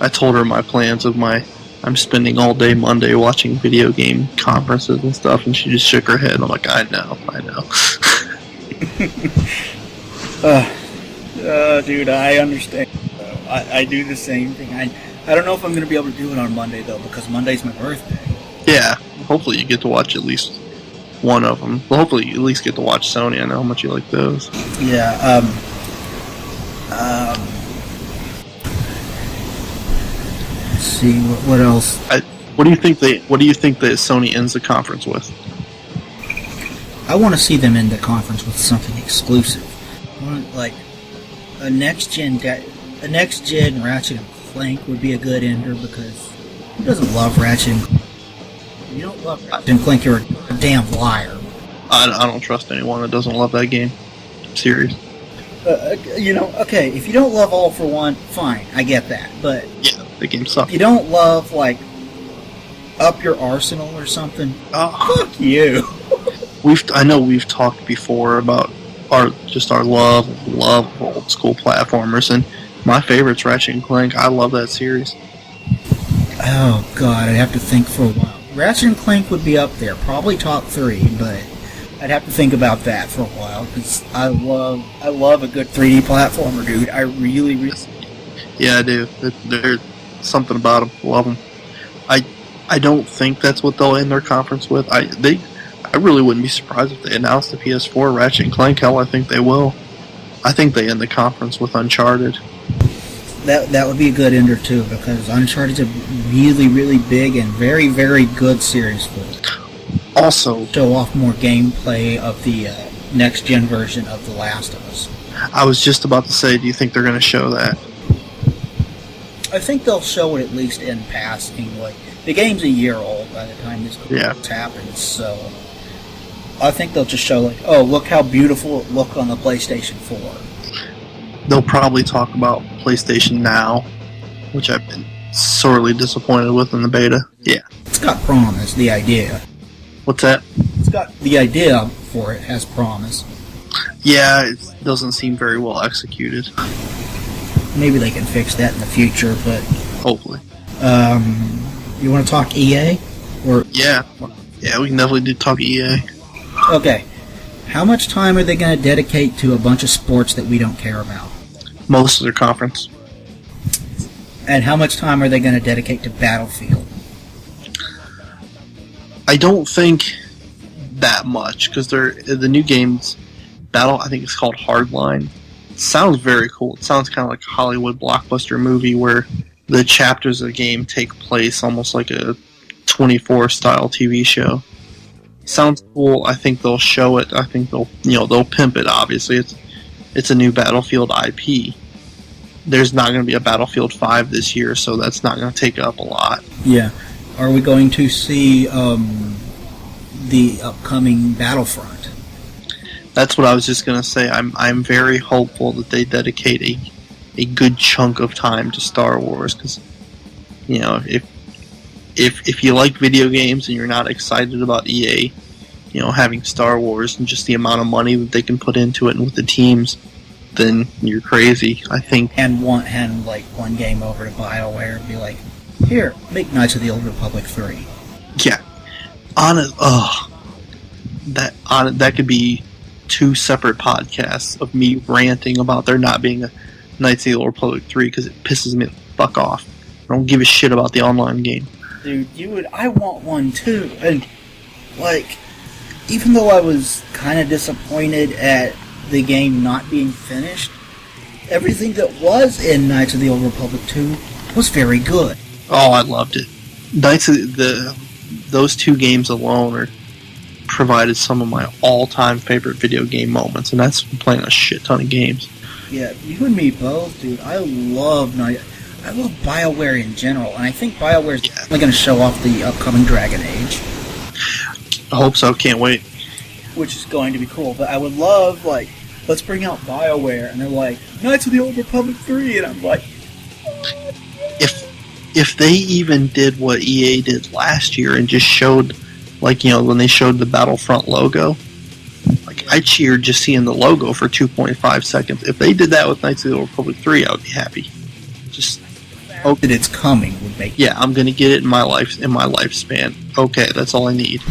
I told her my plans of I'm spending all day Monday watching video game conferences and stuff, and she just shook her head. I'm like, I know. Dude, I understand. I do the same thing. I don't know if I'm going to be able to do it on Monday, though, because Monday's my birthday. Yeah, hopefully you get to watch at least one of them. Well, hopefully you at least get to watch Sony. I know how much you like those. Yeah, let's see, what else? What do you think that Sony ends the conference with? I want to see them end the conference with something exclusive. I want, like, a next gen Ratchet and Clank would be a good ender, because who doesn't love Ratchet and Clank? If you don't love Ratchet and Clank, you're a damn liar. I don't trust anyone that doesn't love that game. I'm serious. Okay, if you don't love All for One, fine, I get that, but yeah, the game sucks. You don't love, like, Up Your Arsenal or something? Fuck you. I know we've talked before about our love of old school platformers, and my favorite's Ratchet and Clank. I love that series. Oh god, I'd have to think for a while. Ratchet and Clank would be up there, probably top 3, but I'd have to think about that for a while, because I love a good 3D platformer, dude. I really. Yeah, I do. There's something about them. Love them. I don't think that's what they'll end their conference with. I really wouldn't be surprised if they announced the PS4 Ratchet and Clank. Hell, I think they will. I think they end the conference with Uncharted. That would be a good ender too, because Uncharted's a really, really big and very, very good series for it. Also, show off more gameplay of the next gen version of The Last of Us. I was just about to say, do you think they're going to show that? I think they'll show it at least in passing. Like, the game's a year old by the time this happens, so I think they'll just show, like, oh, look how beautiful it looked on the PlayStation 4. They'll probably talk about PlayStation Now, which I've been sorely disappointed with in the beta. Yeah. It's got promise, the idea. What's that? It's got the idea for it has promise. Yeah, it doesn't seem very well executed. Maybe they can fix that in the future, but hopefully. You want to talk EA? Or yeah, we can definitely talk EA. Okay. How much time are they going to dedicate to a bunch of sports that we don't care about? Most of their conference. And how much time are they going to dedicate to Battlefield? I don't think that much, because the new game's battle, I think it's called Hardline. It sounds very cool. It sounds kind of like a Hollywood blockbuster movie where the chapters of the game take place almost like a 24 style TV show. Sounds cool. I think they'll show it. I think they'll pimp it. Obviously, it's a new Battlefield IP. There's not going to be a Battlefield 5 this year, so that's not going to take up a lot. Yeah. Are we going to see the upcoming Battlefront? That's what I was just going to say. I'm very hopeful that they dedicate a good chunk of time to Star Wars, because if you like video games and you're not excited about EA, having Star Wars and just the amount of money that they can put into it and with the teams, then you're crazy, I think. And one game over to BioWare and be like, here, make Knights of the Old Republic 3. Yeah. That could be 2 separate podcasts of me ranting about there not being a Knights of the Old Republic 3, because it pisses me the fuck off. I don't give a shit about the online game. Dude, I want one too. And, even though I was kind of disappointed at the game not being finished, everything that was in Knights of the Old Republic 2 was very good. Oh, I loved it. Those 2 games alone provided some of my all-time favorite video game moments, and that's playing a shit ton of games. Yeah, you and me both, dude. I love BioWare in general, and I think BioWare's only going to show off the upcoming Dragon Age. I hope so. Can't wait. Which is going to be cool. But I would love, let's bring out BioWare, and they're like, Knights of the Old Republic 3, and I'm like... If they even did what EA did last year and just showed, when they showed the Battlefront logo, I cheered just seeing the logo for 2.5 seconds. If they did that with Knights of the Old Republic 3, I would be happy. Just hope that it's coming would make... Yeah, I'm gonna get it in my lifespan. Okay, that's all I need.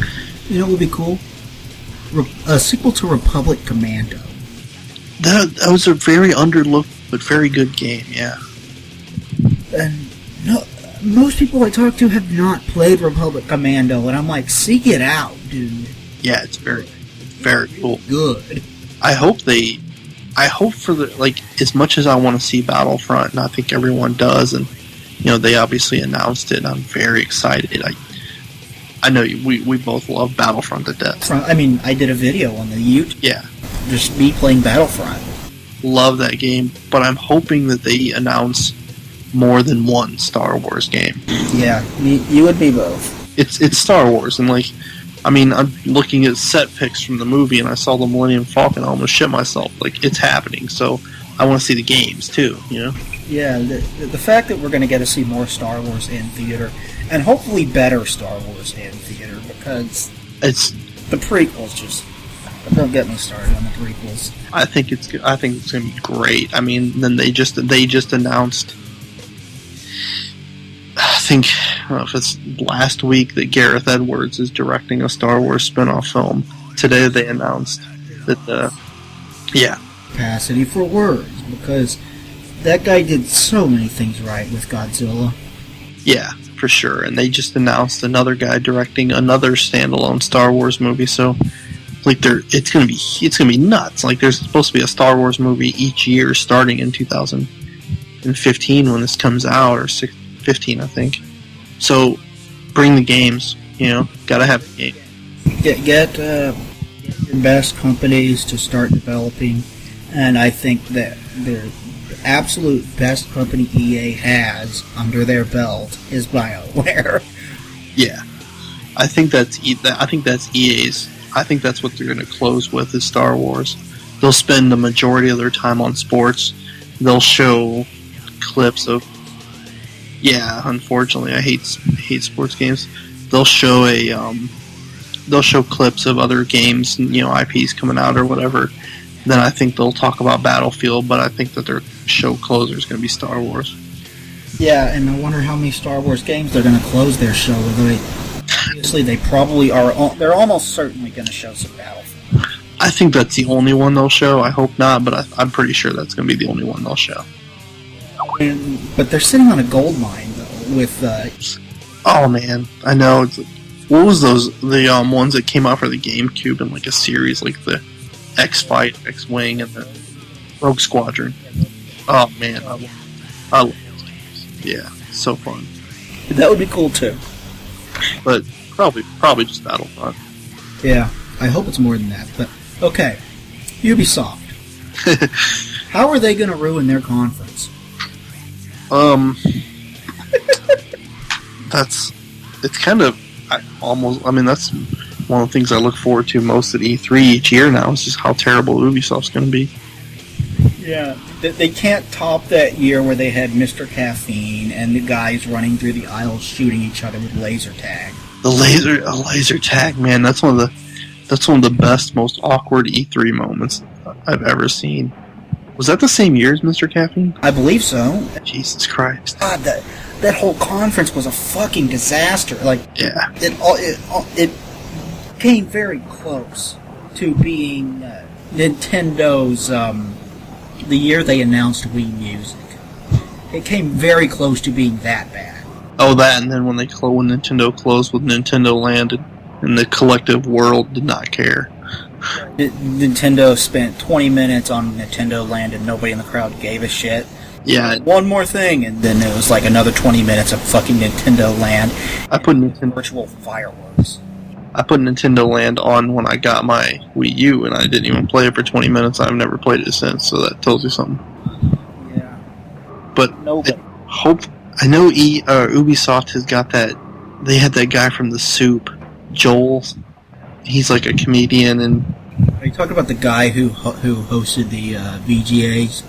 You know what would be cool? A sequel to Republic Commando. That was a very underlooked but very good game, yeah. And most people I talk to have not played Republic Commando, and I'm like, seek it out, dude. Yeah, it's very, very cool. Good. I hope for as much as I want to see Battlefront, and I think everyone does, and they obviously announced it, and I'm very excited. I know we both love Battlefront to death. I did a video on the YouTube. Yeah. Just me playing Battlefront. Love that game, but I'm hoping that they announce more than one Star Wars game. Yeah, you and me both. It's Star Wars, and I'm looking at set pics from the movie, and I saw the Millennium Falcon. I almost shit myself. It's happening, so I want to see the games too. Yeah, the fact that we're going to get to see more Star Wars in theater, and hopefully better Star Wars in theater, because it's the prequels just don't get me started on the prequels. I think it's going to be great. Then they just announced. I don't know if it's last week that Gareth Edwards is directing a Star Wars spin-off film. Today they announced that capacity for words, because that guy did so many things right with Godzilla. Yeah, for sure. And they just announced another guy directing another standalone Star Wars movie, so it's gonna be nuts. There's supposed to be a Star Wars movie each year starting in 2015 when this comes out, or 15, I think. So, bring the games. Gotta have the game. Get your best companies to start developing, and I think that the absolute best company EA has under their belt is BioWare. Yeah, I think that's EA's. I think that's what they're going to close with is Star Wars. They'll spend the majority of their time on sports. They'll show clips of. Yeah, unfortunately, I hate sports games. They'll show clips of other games, IPs coming out or whatever. Then I think they'll talk about Battlefield, but I think that their show closer is going to be Star Wars. Yeah, and I wonder how many Star Wars games they're going to close their show with. Obviously, they probably are. They're almost certainly going to show some Battlefield. I think that's the only one they'll show. I hope not, but I'm pretty sure that's going to be the only one they'll show. But they're sitting on a gold mine, though, with... Oh, man. I know. What was the ones that came out for the GameCube in like a series, like the X-Fight, X-Wing, and the Rogue Squadron? Oh man, I love those games. Yeah, so fun. That would be cool too. But probably just Battlefront. Yeah, I hope it's more than that. But okay, Ubisoft. How are they going to ruin their conference? It's kind of that's one of the things I look forward to most at E3 each year now, is just how terrible Ubisoft's going to be. Yeah, they can't top that year where they had Mr. Caffeine and the guys running through the aisles shooting each other with laser tag. The laser tag, man, that's one of the best, most awkward E3 moments I've ever seen. Was that the same year as Mr. Caffeine? I believe so. Jesus Christ. God, that whole conference was a fucking disaster. Like, yeah, it came very close to being Nintendo's the year they announced Wii Music. It came very close to being that bad. Oh, that, and then when Nintendo closed with Nintendo Land, and the collective world did not care. Nintendo spent 20 minutes on Nintendo Land and nobody in the crowd gave a shit. Yeah. One more thing, and then it was like another 20 minutes of fucking Nintendo Land. I put Nintendo virtual fireworks. I put Nintendo Land on when I got my Wii U, and I didn't even play it for 20 minutes. I've never played it since, so that tells you something. Yeah. But I know Ubisoft has got that. They had that guy from The Soup, Joel. He's like a comedian, and are you talking about the guy who hosted the VGAs?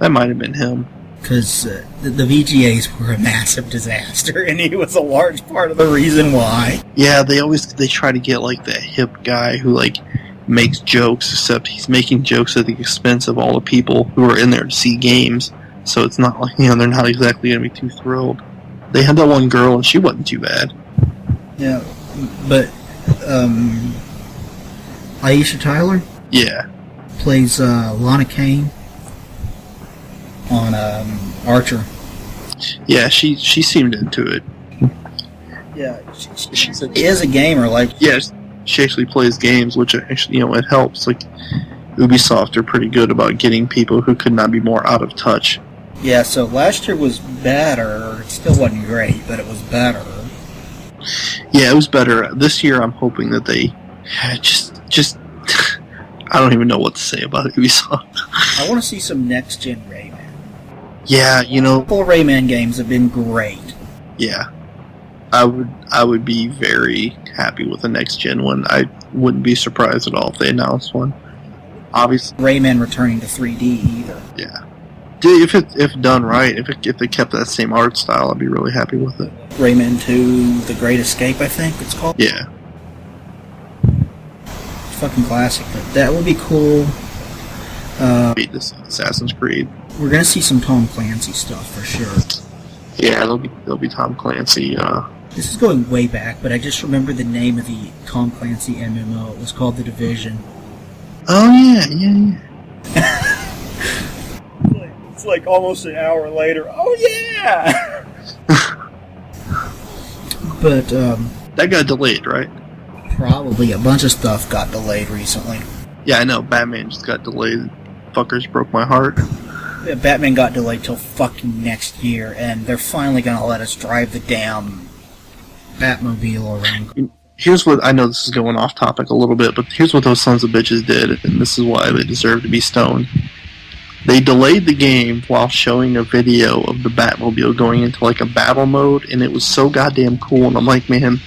That might have been him. Because the VGAs were a massive disaster, and he was a large part of the reason why. Yeah, they try to get like that hip guy who like makes jokes, except he's making jokes at the expense of all the people who are in there to see games. So it's not like, they're not exactly going to be too thrilled. They had that one girl, and she wasn't too bad. Yeah, but Aisha Tyler? Yeah. Plays Lana Kane on Archer. Yeah, she seemed into it. Yeah, she is a gamer. Like, yeah, she actually plays games, which actually, it helps. Like, Ubisoft are pretty good about getting people who could not be more out of touch. Yeah, so last year was better. It still wasn't great, but it was better. Yeah, it was better. This year, I'm hoping that they just I don't even know what to say about Ubisoft. I want to see some next-gen Rayman. Yeah, A couple of Rayman games have been great. Yeah. I would be very happy with the next-gen one. I wouldn't be surprised at all if they announced one. Obviously. Rayman returning to 3D either. Yeah. If done right, if they kept that same art style, I'd be really happy with it. Rayman 2, The Great Escape, I think it's called. Yeah. It's fucking classic, but that would be cool. Beat this Assassin's Creed. We're gonna see some Tom Clancy stuff for sure. Yeah, there'll be Tom Clancy. This is going way back, but I just remember the name of the Tom Clancy MMO. It was called The Division. Oh yeah. It's like almost an hour later. Oh yeah. But that got delayed, right? Probably a bunch of stuff got delayed recently. Yeah, I know. Batman just got delayed. Fuckers broke my heart. Yeah, Batman got delayed till fucking next year, and they're finally gonna let us drive the damn Batmobile around. Here's what, I know this is going off topic a little bit, but here's what those sons of bitches did, and this is why they deserve to be stoned. They delayed the game while showing a video of the Batmobile going into like a battle mode, and it was so goddamn cool, and I'm like, man,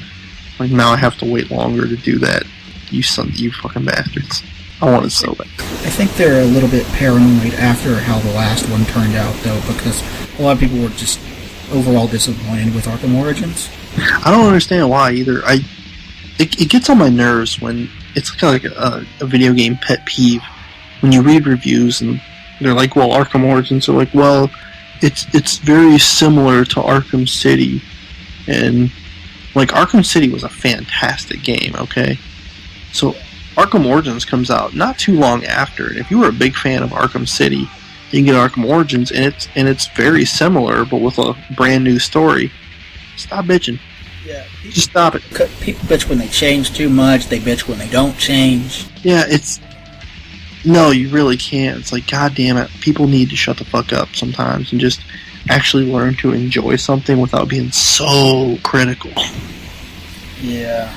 like now I have to wait longer to do that. You fucking bastards. I want it so bad. I think they're a little bit paranoid after how the last one turned out, though, because a lot of people were just overall disappointed with Arkham Origins. I don't understand why either. It gets on my nerves when it's kind of like a video game pet peeve when you read reviews and they're like, well, Arkham Origins are like, well, it's very similar to Arkham City, and like Arkham City was a fantastic game. Okay, so Arkham Origins comes out not too long after, and if you were a big fan of Arkham City, you can get Arkham Origins, and it's very similar, but with a brand new story. Stop bitching. Yeah, Just stop it. people bitch when they change too much. They bitch when they don't change. Yeah, it's... No, you really can't. It's like, god damn it, people need to shut the fuck up sometimes and just actually learn to enjoy something without being so critical. Yeah.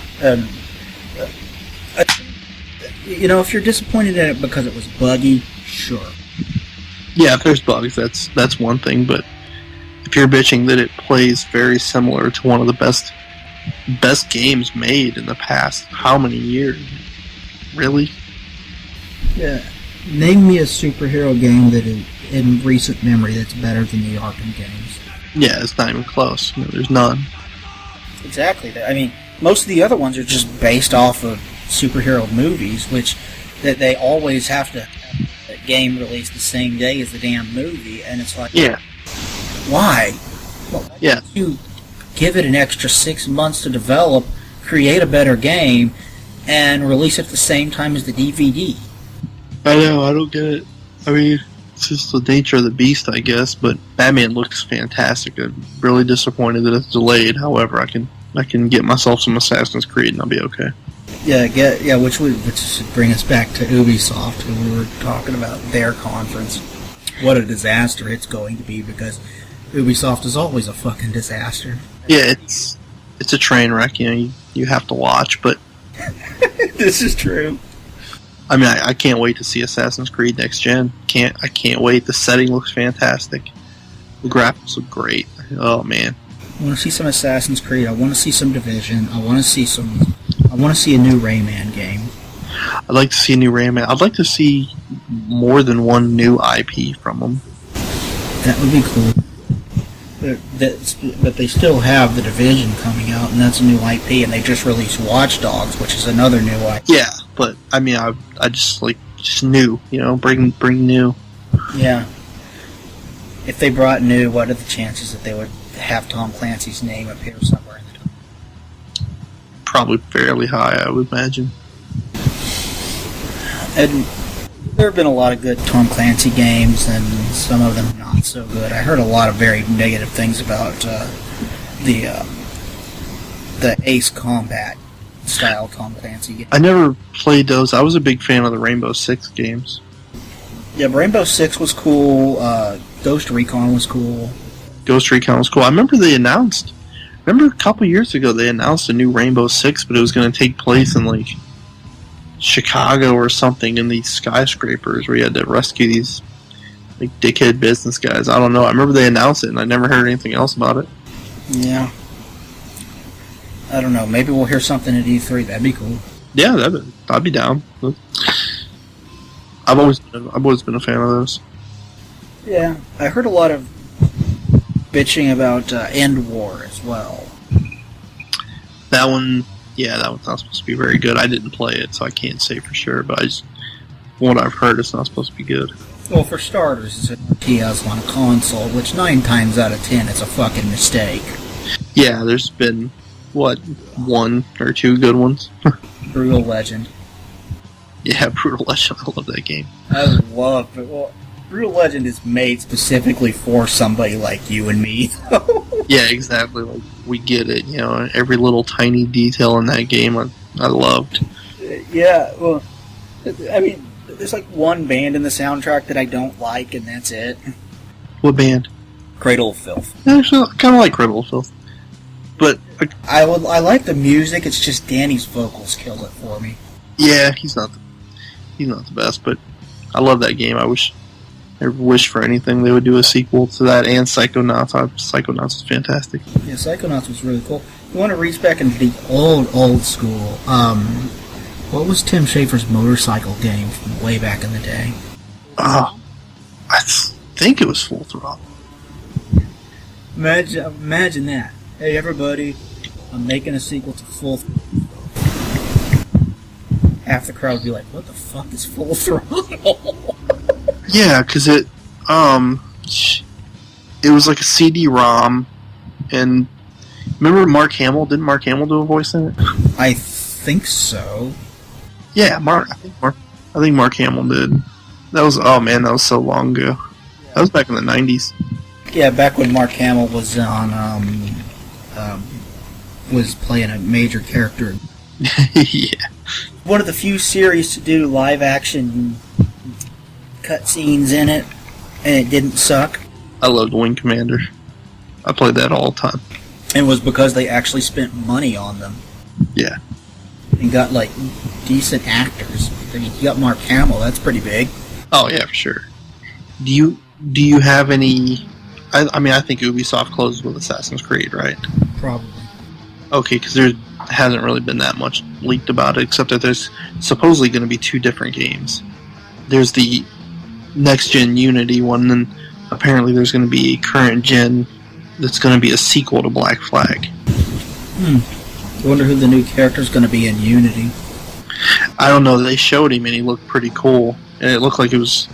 If you're disappointed in it because it was buggy, sure. Yeah, if there's bugs, that's one thing, but if you're bitching that it plays very similar to one of the best games made in the past how many years? Really? Yeah. Name me a superhero game that is in recent memory that's better than the Arkham games. Yeah, it's not even close. There's none. Exactly. I mean, most of the other ones are just based off of superhero movies, which that they always have to have the game released the same day as the damn movie, and it's like, Yeah. why? Well, Yeah. you give it an extra 6 months to develop, create a better game, and release it at the same time as the DVD. I know, I don't get it. I mean, it's just the nature of the beast, I guess, but Batman looks fantastic. I'm really disappointed that it's delayed. However, I can get myself some Assassin's Creed and I'll be okay. Which should bring us back to Ubisoft, when we were talking about their conference. What a disaster it's going to be, because Ubisoft is always a fucking disaster. Yeah, it's a train wreck. You have to watch, but This is true. I mean, I can't wait to see Assassin's Creed next gen. I can't wait. The setting looks fantastic. The graphics look great. Oh man. I want to see some Assassin's Creed. I want to see some Division. I want to see a new Rayman game. I'd like to see a new Rayman. I'd like to see more than one new IP from them. That would be cool. But they still have the Division coming out, and that's a new IP, and they just released Watch Dogs, which is another new IP. Yeah, but I mean, I just like new. Bring new. Yeah. If they brought new, what are the chances that they would have Tom Clancy's name appear somewhere in the title? Probably fairly high, I would imagine. And there have been a lot of good Tom Clancy games, and some of them not so good. I heard a lot of very negative things about the Ace Combat style Tom Clancy game. I never played those. I was a big fan of the Rainbow Six games. Yeah, Rainbow Six was cool. Ghost Recon was cool. Ghost Recon was cool. I remember a couple years ago they announced a new Rainbow Six, but it was going to take place in like Chicago or something, in these skyscrapers where you had to rescue these like dickhead business guys. I don't know. I remember they announced it, and I never heard anything else about it. Yeah. I don't know. Maybe we'll hear something at E3. That'd be cool. Yeah, I'd be down. I've always been a fan of those. Yeah, I heard a lot of bitching about End War as well. That one's not supposed to be very good. I didn't play it, so I can't say for sure, but from what I've heard, it's not supposed to be good. Well, for starters, it's an RTS on a console, which 9 times out of 10 is a fucking mistake. Yeah, there's been, 1 or 2 good ones? Brutal Legend. Yeah, Brutal Legend, I love that game. I love it. Well, Brutal Legend is made specifically for somebody like you and me. Yeah, exactly. Like, we get it. Every little tiny detail in that game I loved. Yeah, well, I mean, there's like one band in the soundtrack that I don't like, and that's it. What band? Cradle of Filth. Actually, I kind of like Cradle of Filth. But I like the music. It's just Danny's vocals kill it for me. Yeah, he's not the best, but I love that game. I wish for anything they would do a sequel to that, and Psychonauts. Psychonauts is fantastic. Yeah, Psychonauts was really cool. You want to reach back into the old school. What was Tim Schafer's motorcycle game from way back in the day? I think it was Full Throttle. Imagine that. Hey, everybody, I'm making a sequel to Full Throttle. Half the crowd would be like, what the fuck is Full Throttle? Yeah, because it was like a CD-ROM, and remember Mark Hamill? Didn't Mark Hamill do a voice in it? I think so. Yeah, I think Mark Hamill did. That was so long ago. That was back in the 90s. Yeah, back when Mark Hamill was on was playing a major character. Yeah. One of the few series to do live action cutscenes in it, and it didn't suck. I loved Wing Commander. I played that all the time. And it was because they actually spent money on them. Yeah. And got, like, decent actors. You got Mark Hamill, that's pretty big. Oh, yeah, for sure. Do you have any... I mean, I think Ubisoft closes with Assassin's Creed, right? Probably. Okay, because there hasn't really been that much leaked about it, except that there's supposedly going to be 2 different games. There's the next-gen Unity one, and apparently there's going to be a current-gen that's going to be a sequel to Black Flag. I wonder who the new character's going to be in Unity. I don't know. They showed him, and he looked pretty cool. And it looked like it was...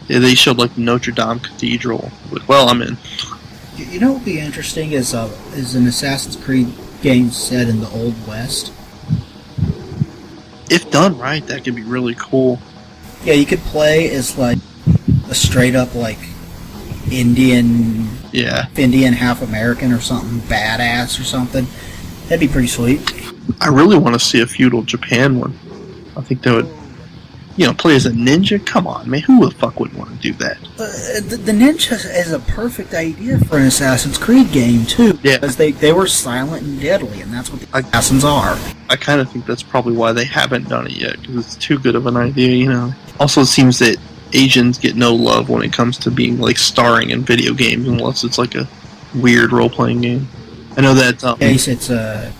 They showed, like, Notre Dame Cathedral. Well, I'm in. You know what would be interesting is an Assassin's Creed game set in the Old West. If done right, that could be really cool. Yeah, you could play as, like, a straight-up, like, Indian, half American or something, badass or something. That'd be pretty sweet. I really want to see a feudal Japan one. I think that would... play as a ninja? Come on, man. Who the fuck would want to do that? The ninja is a perfect idea for an Assassin's Creed game, too. Yeah. Because they were silent and deadly, and that's what the assassins are. I kind of think that's probably why they haven't done it yet, because it's too good of an idea, Also, it seems that Asians get no love when it comes to being, like, starring in video games, unless it's, like, a weird role-playing game. I know that... In case it's a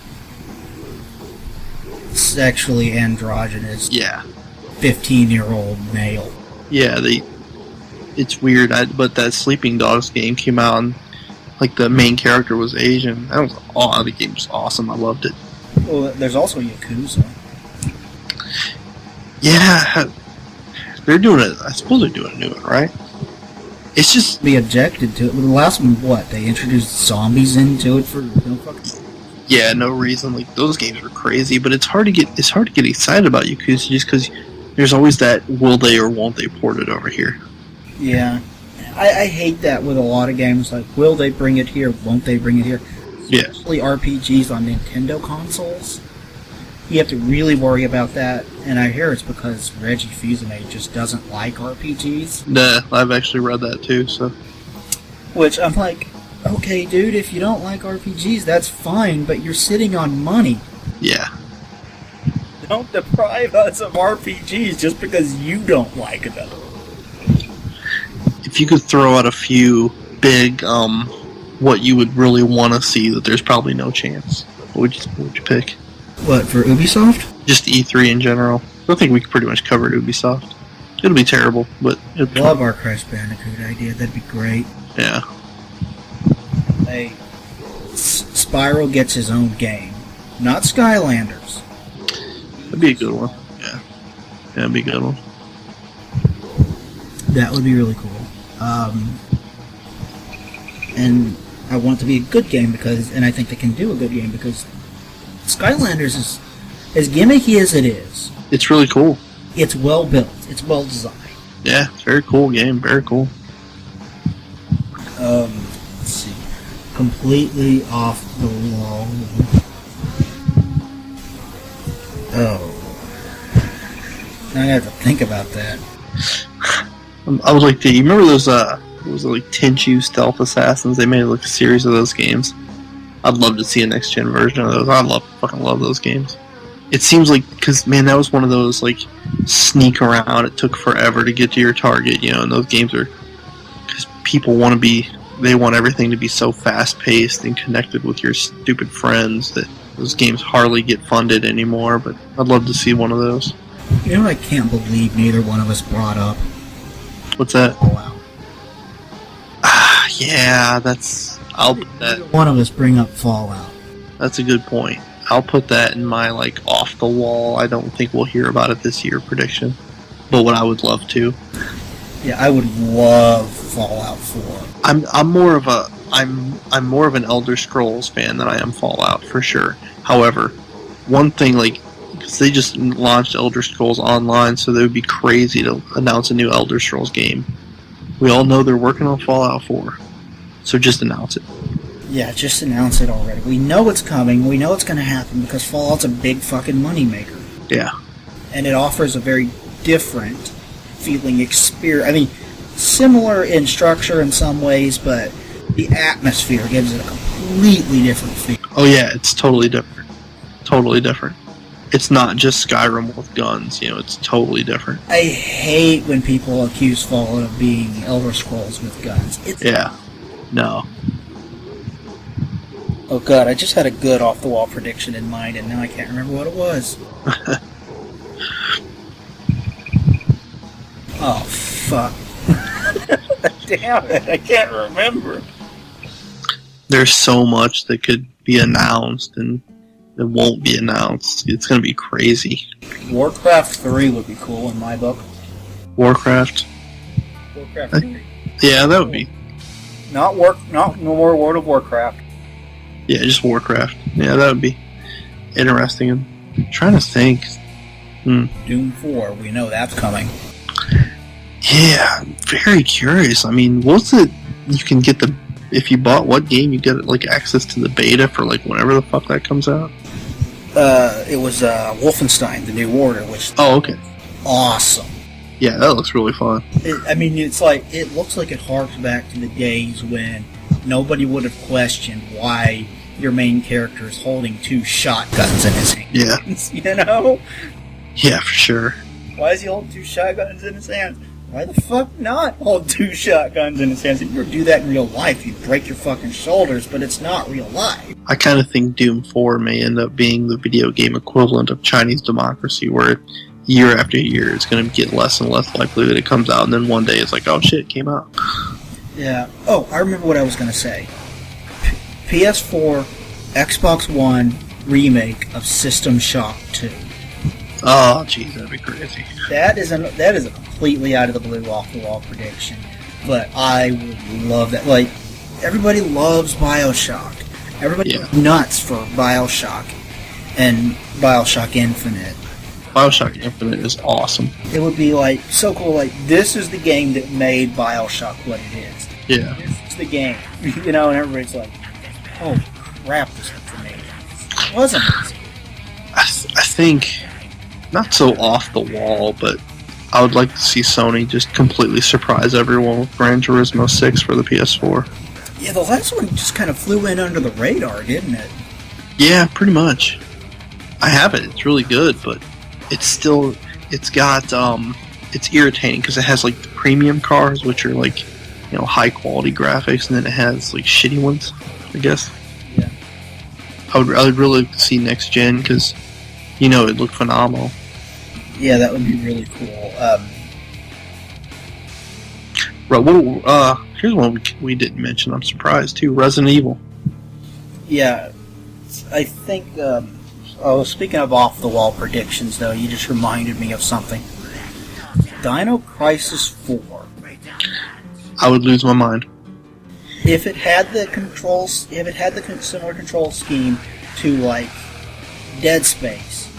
sexually androgynous... Yeah. 15-year-old male. Yeah, it's weird, but that Sleeping Dogs game came out and, like, the main character was Asian. The game was awesome. I loved it. Well, there's also Yakuza. Yeah, they're doing it. I suppose they're doing a new one, right? It's just... They objected to it. The last one, what? They introduced zombies into it for no fucking... Yeah, no reason. Like, those games were crazy, but it's hard to get excited about Yakuza just because there's always that will they or won't they port it over here. Yeah. I hate that with a lot of games, like, will they bring it here, won't they bring it here? Yeah. Especially RPGs on Nintendo consoles. You have to really worry about that, and I hear it's because Reggie Fils-Aimé just doesn't like RPGs. Nah, I've actually read that too, so... Which, I'm like, okay, dude, if you don't like RPGs, that's fine, but you're sitting on money. Yeah. Don't deprive us of RPGs just because you don't like them. If you could throw out a few big, what you would really want to see that there's probably no chance, what would you pick? What, for Ubisoft? Just E3 in general. I think we pretty much covered Ubisoft. It'll be terrible, but... Love our Crash Bandicoot idea, that'd be great. Yeah. Hey, Spyro gets his own game. Not Skylanders. That'd be a good one. Yeah. That'd be a good one. That would be really cool. And I want it to be a good game and I think they can do a good game because Skylanders is as gimmicky as it is. It's really cool. It's well built. It's well designed. Yeah, it's a very cool game. Very cool. Let's see. Completely off the wall. Oh. Now I have to think about that. I would like to... You remember those, like Tenchu Stealth Assassins? They made like a series of those games. I'd love to see a next-gen version of those. Fucking love those games. It seems like... Because, man, that was one of those, like, sneak around. It took forever to get to your target, and those games are... Because people want to be... They want everything to be so fast-paced and connected with your stupid friends that those games hardly get funded anymore, but I'd love to see one of those. You know what I can't believe neither one of us brought up? What's that? Fallout. Yeah, that's... I'll put that... Neither one of us bring up Fallout. That's a good point. I'll put that in my, like, off-the-wall, I don't think we'll hear about it this year prediction. But what I would love to. Yeah, I would love Fallout 4. I'm more of an Elder Scrolls fan than I am Fallout, for sure. However, one thing, like, because they just launched Elder Scrolls Online, so they would be crazy to announce a new Elder Scrolls game. We all know they're working on Fallout 4, so just announce it. Yeah, just announce it already. We know it's coming. We know it's going to happen because Fallout's a big fucking moneymaker. Yeah. And it offers a very different feeling experience. I mean, similar in structure in some ways, but the atmosphere gives it a completely different feel. Oh yeah, it's totally different. Totally different. It's not just Skyrim with guns, it's totally different. I hate when people accuse Fallout of being Elder Scrolls with guns. Yeah. No. Oh god, I just had a good off-the-wall prediction in mind, and now I can't remember what it was. Oh, fuck. Damn it, I can't remember. There's so much that could be announced and that won't be announced. It's going to be crazy. Warcraft 3 would be cool in my book. Warcraft? Warcraft 3. Yeah, that would be. Not more World of Warcraft. Yeah, just Warcraft. Yeah, that would be interesting. I'm trying to think. Doom 4, we know that's coming. Yeah, I'm very curious. I mean, what's it? You can get if you bought what game, you get like access to the beta for like whenever the fuck that comes out. It was Wolfenstein: The New Order, which Oh, okay. awesome. Yeah, that looks really fun. It looks like it harks back to the days when nobody would have questioned why your main character is holding 2 shotguns in his hands. Yeah. Yeah, for sure. Why is he holding 2 shotguns in his hands? Why the fuck not hold 2 shotguns in his hands? If you were to do that in real life, you'd break your fucking shoulders, but it's not real life. I kind of think Doom 4 may end up being the video game equivalent of Chinese democracy, where year after year it's going to get less and less likely that it comes out, and then one day it's like, oh shit, it came out. Yeah. Oh, I remember what I was going to say. PS4, Xbox One remake of System Shock 2. Oh, jeez, that'd be crazy. That is a completely out of the blue, off-the-wall prediction, but I would love that. Like, everybody loves BioShock. Everybody's nuts for BioShock and BioShock Infinite. BioShock Infinite is awesome. It would be like so cool. Like, this is the game that made BioShock what it is. Yeah. This is the game, and everybody's like, "Oh crap, this was amazing." It was amazing. I think not so off the wall, but I would like to see Sony just completely surprise everyone with Gran Turismo 6 for the PS4. Yeah, the last one just kind of flew in under the radar, didn't it? Yeah, pretty much. I have it. It's really good, but it's irritating because it has like the premium cars, which are like, high quality graphics, and then it has like shitty ones, I guess. Yeah. I would really like to see next gen because, it looked phenomenal. Yeah, that would be really cool. Right. Here's one we didn't mention. I'm surprised too. Resident Evil. Yeah, I think. Speaking of off-the-wall predictions, though, you just reminded me of something. Dino Crisis 4. I would lose my mind. If it had the similar control scheme to like Dead Space,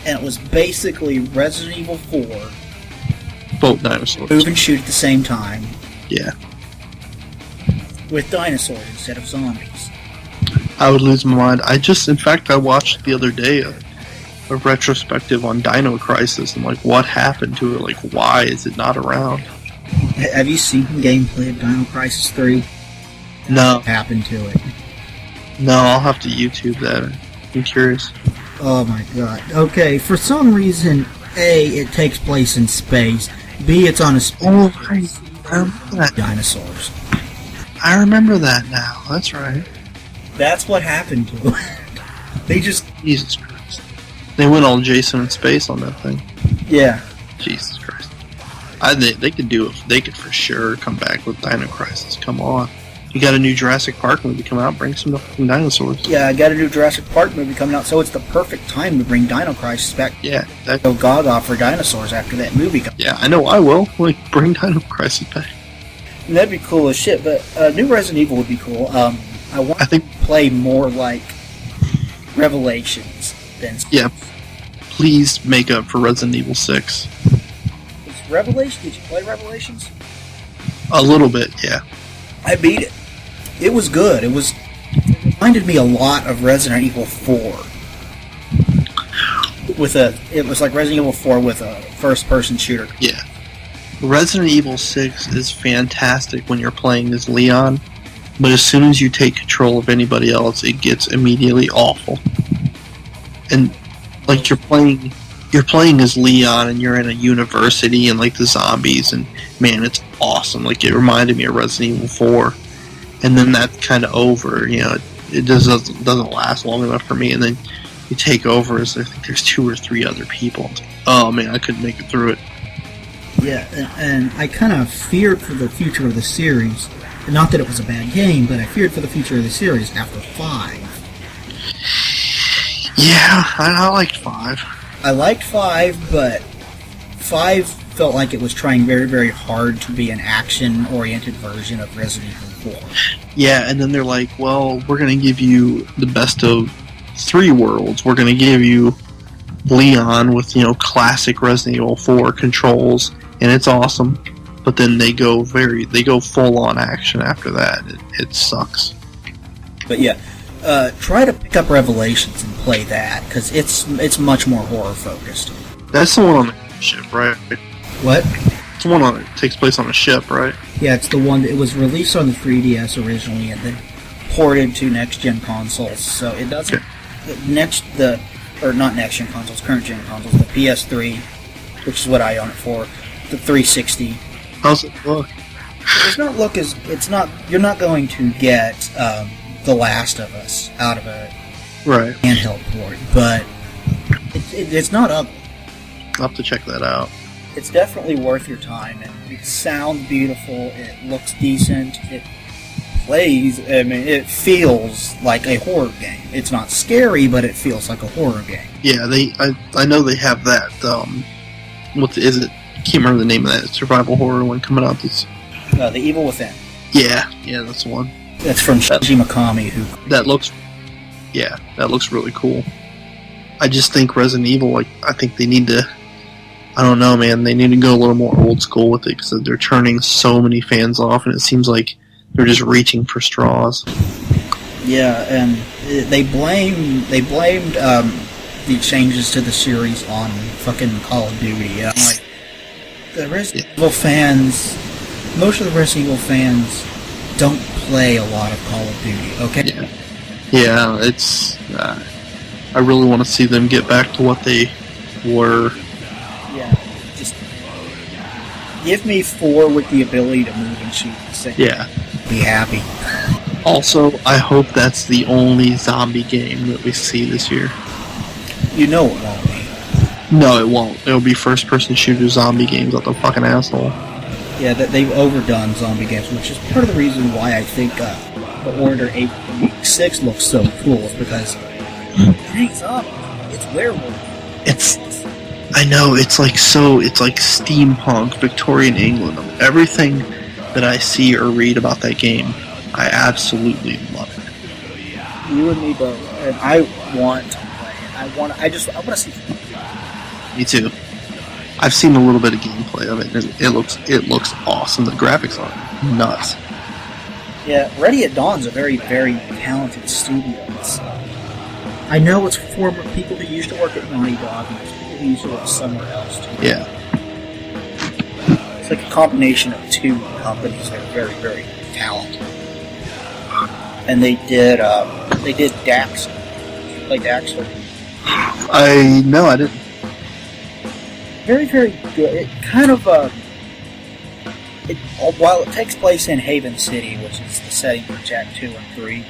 and it was basically Resident Evil 4. Both dinosaurs. Move and shoot at the same time. Yeah. With dinosaurs instead of zombies. I would lose my mind. I watched the other day a retrospective on Dino Crisis and like what happened to it. Like, why is it not around? Have you seen gameplay of Dino Crisis 3? No. What happened to it? No, I'll have to YouTube that. I'm curious. Oh my god. Okay, for some reason, A, it takes place in space. B, it's on a space. Dinosaurs. I remember that now. That's right. That's what happened to it. They just... Jesus Christ. They went all Jason in space on that thing. Yeah. Jesus Christ. They could do it. They could for sure come back with Dino Crisis. Come on. You got a new Jurassic Park movie come out. Bring some fucking dinosaurs. Yeah, I got a new Jurassic Park movie coming out, so it's the perfect time to bring Dino Crisis back. Yeah. Go gaga for dinosaurs after that movie comes out. Yeah, I know I will. Like, bring Dino Crisis back. And that'd be cool as shit, but new Resident Evil would be cool. I want to play more like Revelations than... Yeah. Please make up for Resident Evil 6. Did you play Revelations? A little bit, yeah. I beat it. It was good. It was reminded me a lot of Resident Evil 4. It was like Resident Evil 4 with a first-person shooter. Yeah. Resident Evil 6 is fantastic when you're playing as Leon, but as soon as you take control of anybody else, it gets immediately awful. And like you're playing as Leon, and you're in a university, and like the zombies, and man, it's awesome. Like it reminded me of Resident Evil 4, and then that's kind of over. You know, it just doesn't last long enough for me, and then you take over as I think there's 2 or 3 other people. Oh man, I couldn't make it through it. Yeah, and I kind of feared for the future of the series. Not that it was a bad game, but I feared for the future of the series after 5. Yeah, I liked 5. I liked 5, but 5 felt like it was trying very, very hard to be an action-oriented version of Resident Evil 4. Yeah, and then they're like, well, we're going to give you the best of 3 worlds. We're going to give you Leon with, you know, classic Resident Evil 4 controls, and it's awesome. But then they go full on action after that. It sucks. But yeah, try to pick up Revelations and play that, because it's much more horror focused. That's the one on the ship, right? What? It's the one on it takes place on a ship, right? Yeah, it's the one that was released on the 3DS originally, and then ported to next gen consoles. So it doesn't not next gen consoles, current gen consoles, the PS3, which is what I own it for, the 360. How's it look? You're not going to get The Last of Us out of a handheld port, but it's not ugly. I'll have to check that out. It's definitely worth your time, and it sounds beautiful, it looks decent, it plays, it feels like a horror game. It's not scary, but it feels like a horror game. Yeah, I know they have that, what is it? I can't remember the name of that survival horror one coming out. The Evil Within. Yeah, that's the one. That's from Shinji Mikami. That looks really cool. I just think Resident Evil, I think they need to, I don't know, man, they need to go a little more old school with it, because they're turning so many fans off, and it seems like they're just reaching for straws. Yeah, and they blamed the changes to the series on fucking Call of Duty. I'm like, the Resident Evil fans, most of the Resident Evil fans don't play a lot of Call of Duty, okay? Yeah, it's, I really want to see them get back to what they were. Yeah, just give me 4 with the ability to move and shoot the same. Yeah. Be happy. Also, I hope that's the only zombie game that we see this year. You know it won't be. No, it won't. It'll be first-person shooter zombie games like the fucking asshole. Yeah, that they've overdone zombie games, which is part of the reason why I think the Order 86 looks so cool, is because it ain't zombie, it's werewolf. I know, it's like steampunk, Victorian England. Everything that I see or read about that game, I absolutely love it. You and me both, and I want to play it. I want to see. Me too. I've seen a little bit of gameplay of it, and it looks awesome. The graphics are nuts. Yeah, Ready at Dawn's a very, very talented studio. I know it's for people who used to work at Naughty Dog, and it's people who used to work somewhere else too. Yeah. It's like a combination of 2 companies that are very, very talented. And they did Dax. Did you play Daxter? No, I didn't. Very, very good. It kind of, while it takes place in Haven City, which is the setting for Jak 2 and 3,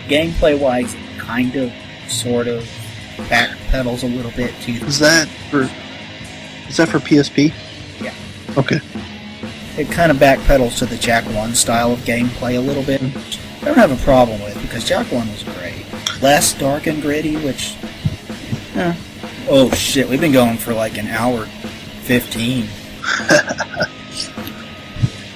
gameplay-wise, it kind of, sort of, backpedals a little bit to... Is that for PSP? Yeah. Okay. It kind of backpedals to the Jak 1 style of gameplay a little bit, which I don't have a problem with, because Jak 1 was great. Less dark and gritty, which... Oh shit, we've been going for like an hour 15.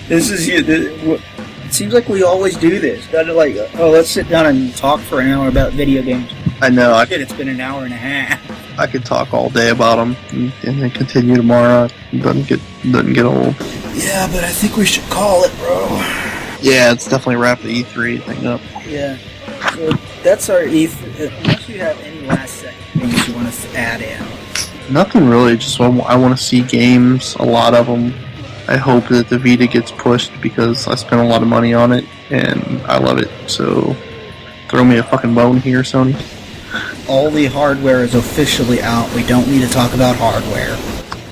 It seems like we always do this. Let's sit down and talk for an hour about video games. I know. It's been an hour and a half. I could talk all day about them and then continue tomorrow. It doesn't get old. Yeah, but I think we should call it, bro. Yeah, it's definitely wrap the E3 thing up. Yeah. So that's our E3. Unless you have any last second things you want to add in. Nothing really. Just I want to see games, a lot of them. I hope that the Vita gets pushed because I spent a lot of money on it and I love it. So throw me a fucking bone here, Sony. All the hardware is officially out. We don't need to talk about hardware.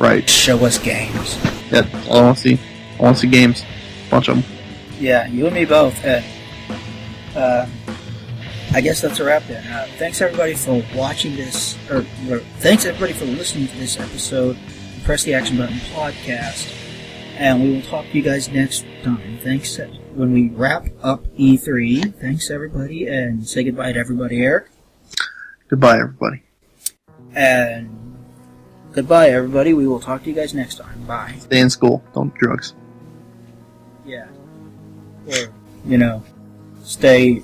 Right. Show us games. Yeah, that's all I want to see. I want to see games. Bunch of them. Yeah, you and me both. I guess that's a wrap then. Thanks everybody for watching this, or thanks everybody for listening to this episode of Press the Action Button podcast, and we will talk to you guys next time. Thanks when we wrap up E3. Thanks everybody, and say goodbye to everybody, Eric. Goodbye, everybody. And goodbye everybody. We will talk to you guys next time. Bye. Stay in school. Don't do drugs. Yeah. Or, stay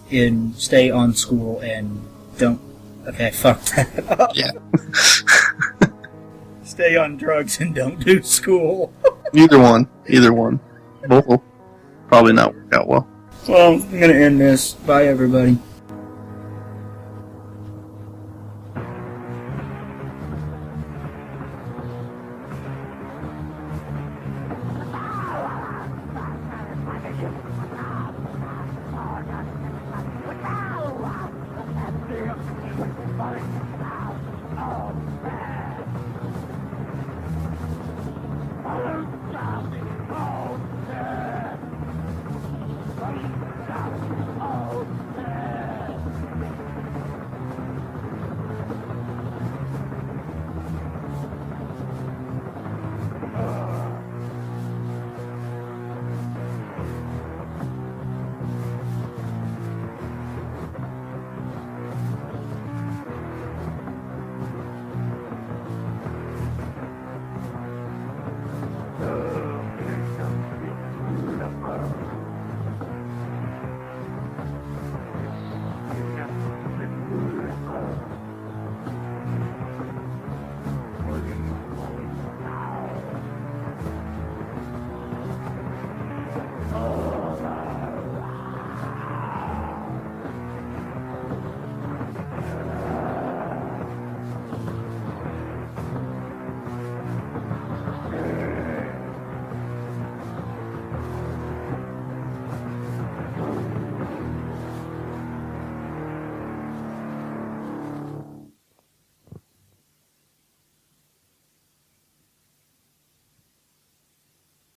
on school and don't. Okay, fuck that. Yeah. Stay on drugs and don't do school. Either one. Both will probably not work out well. Well, I'm gonna end this. Bye, everybody.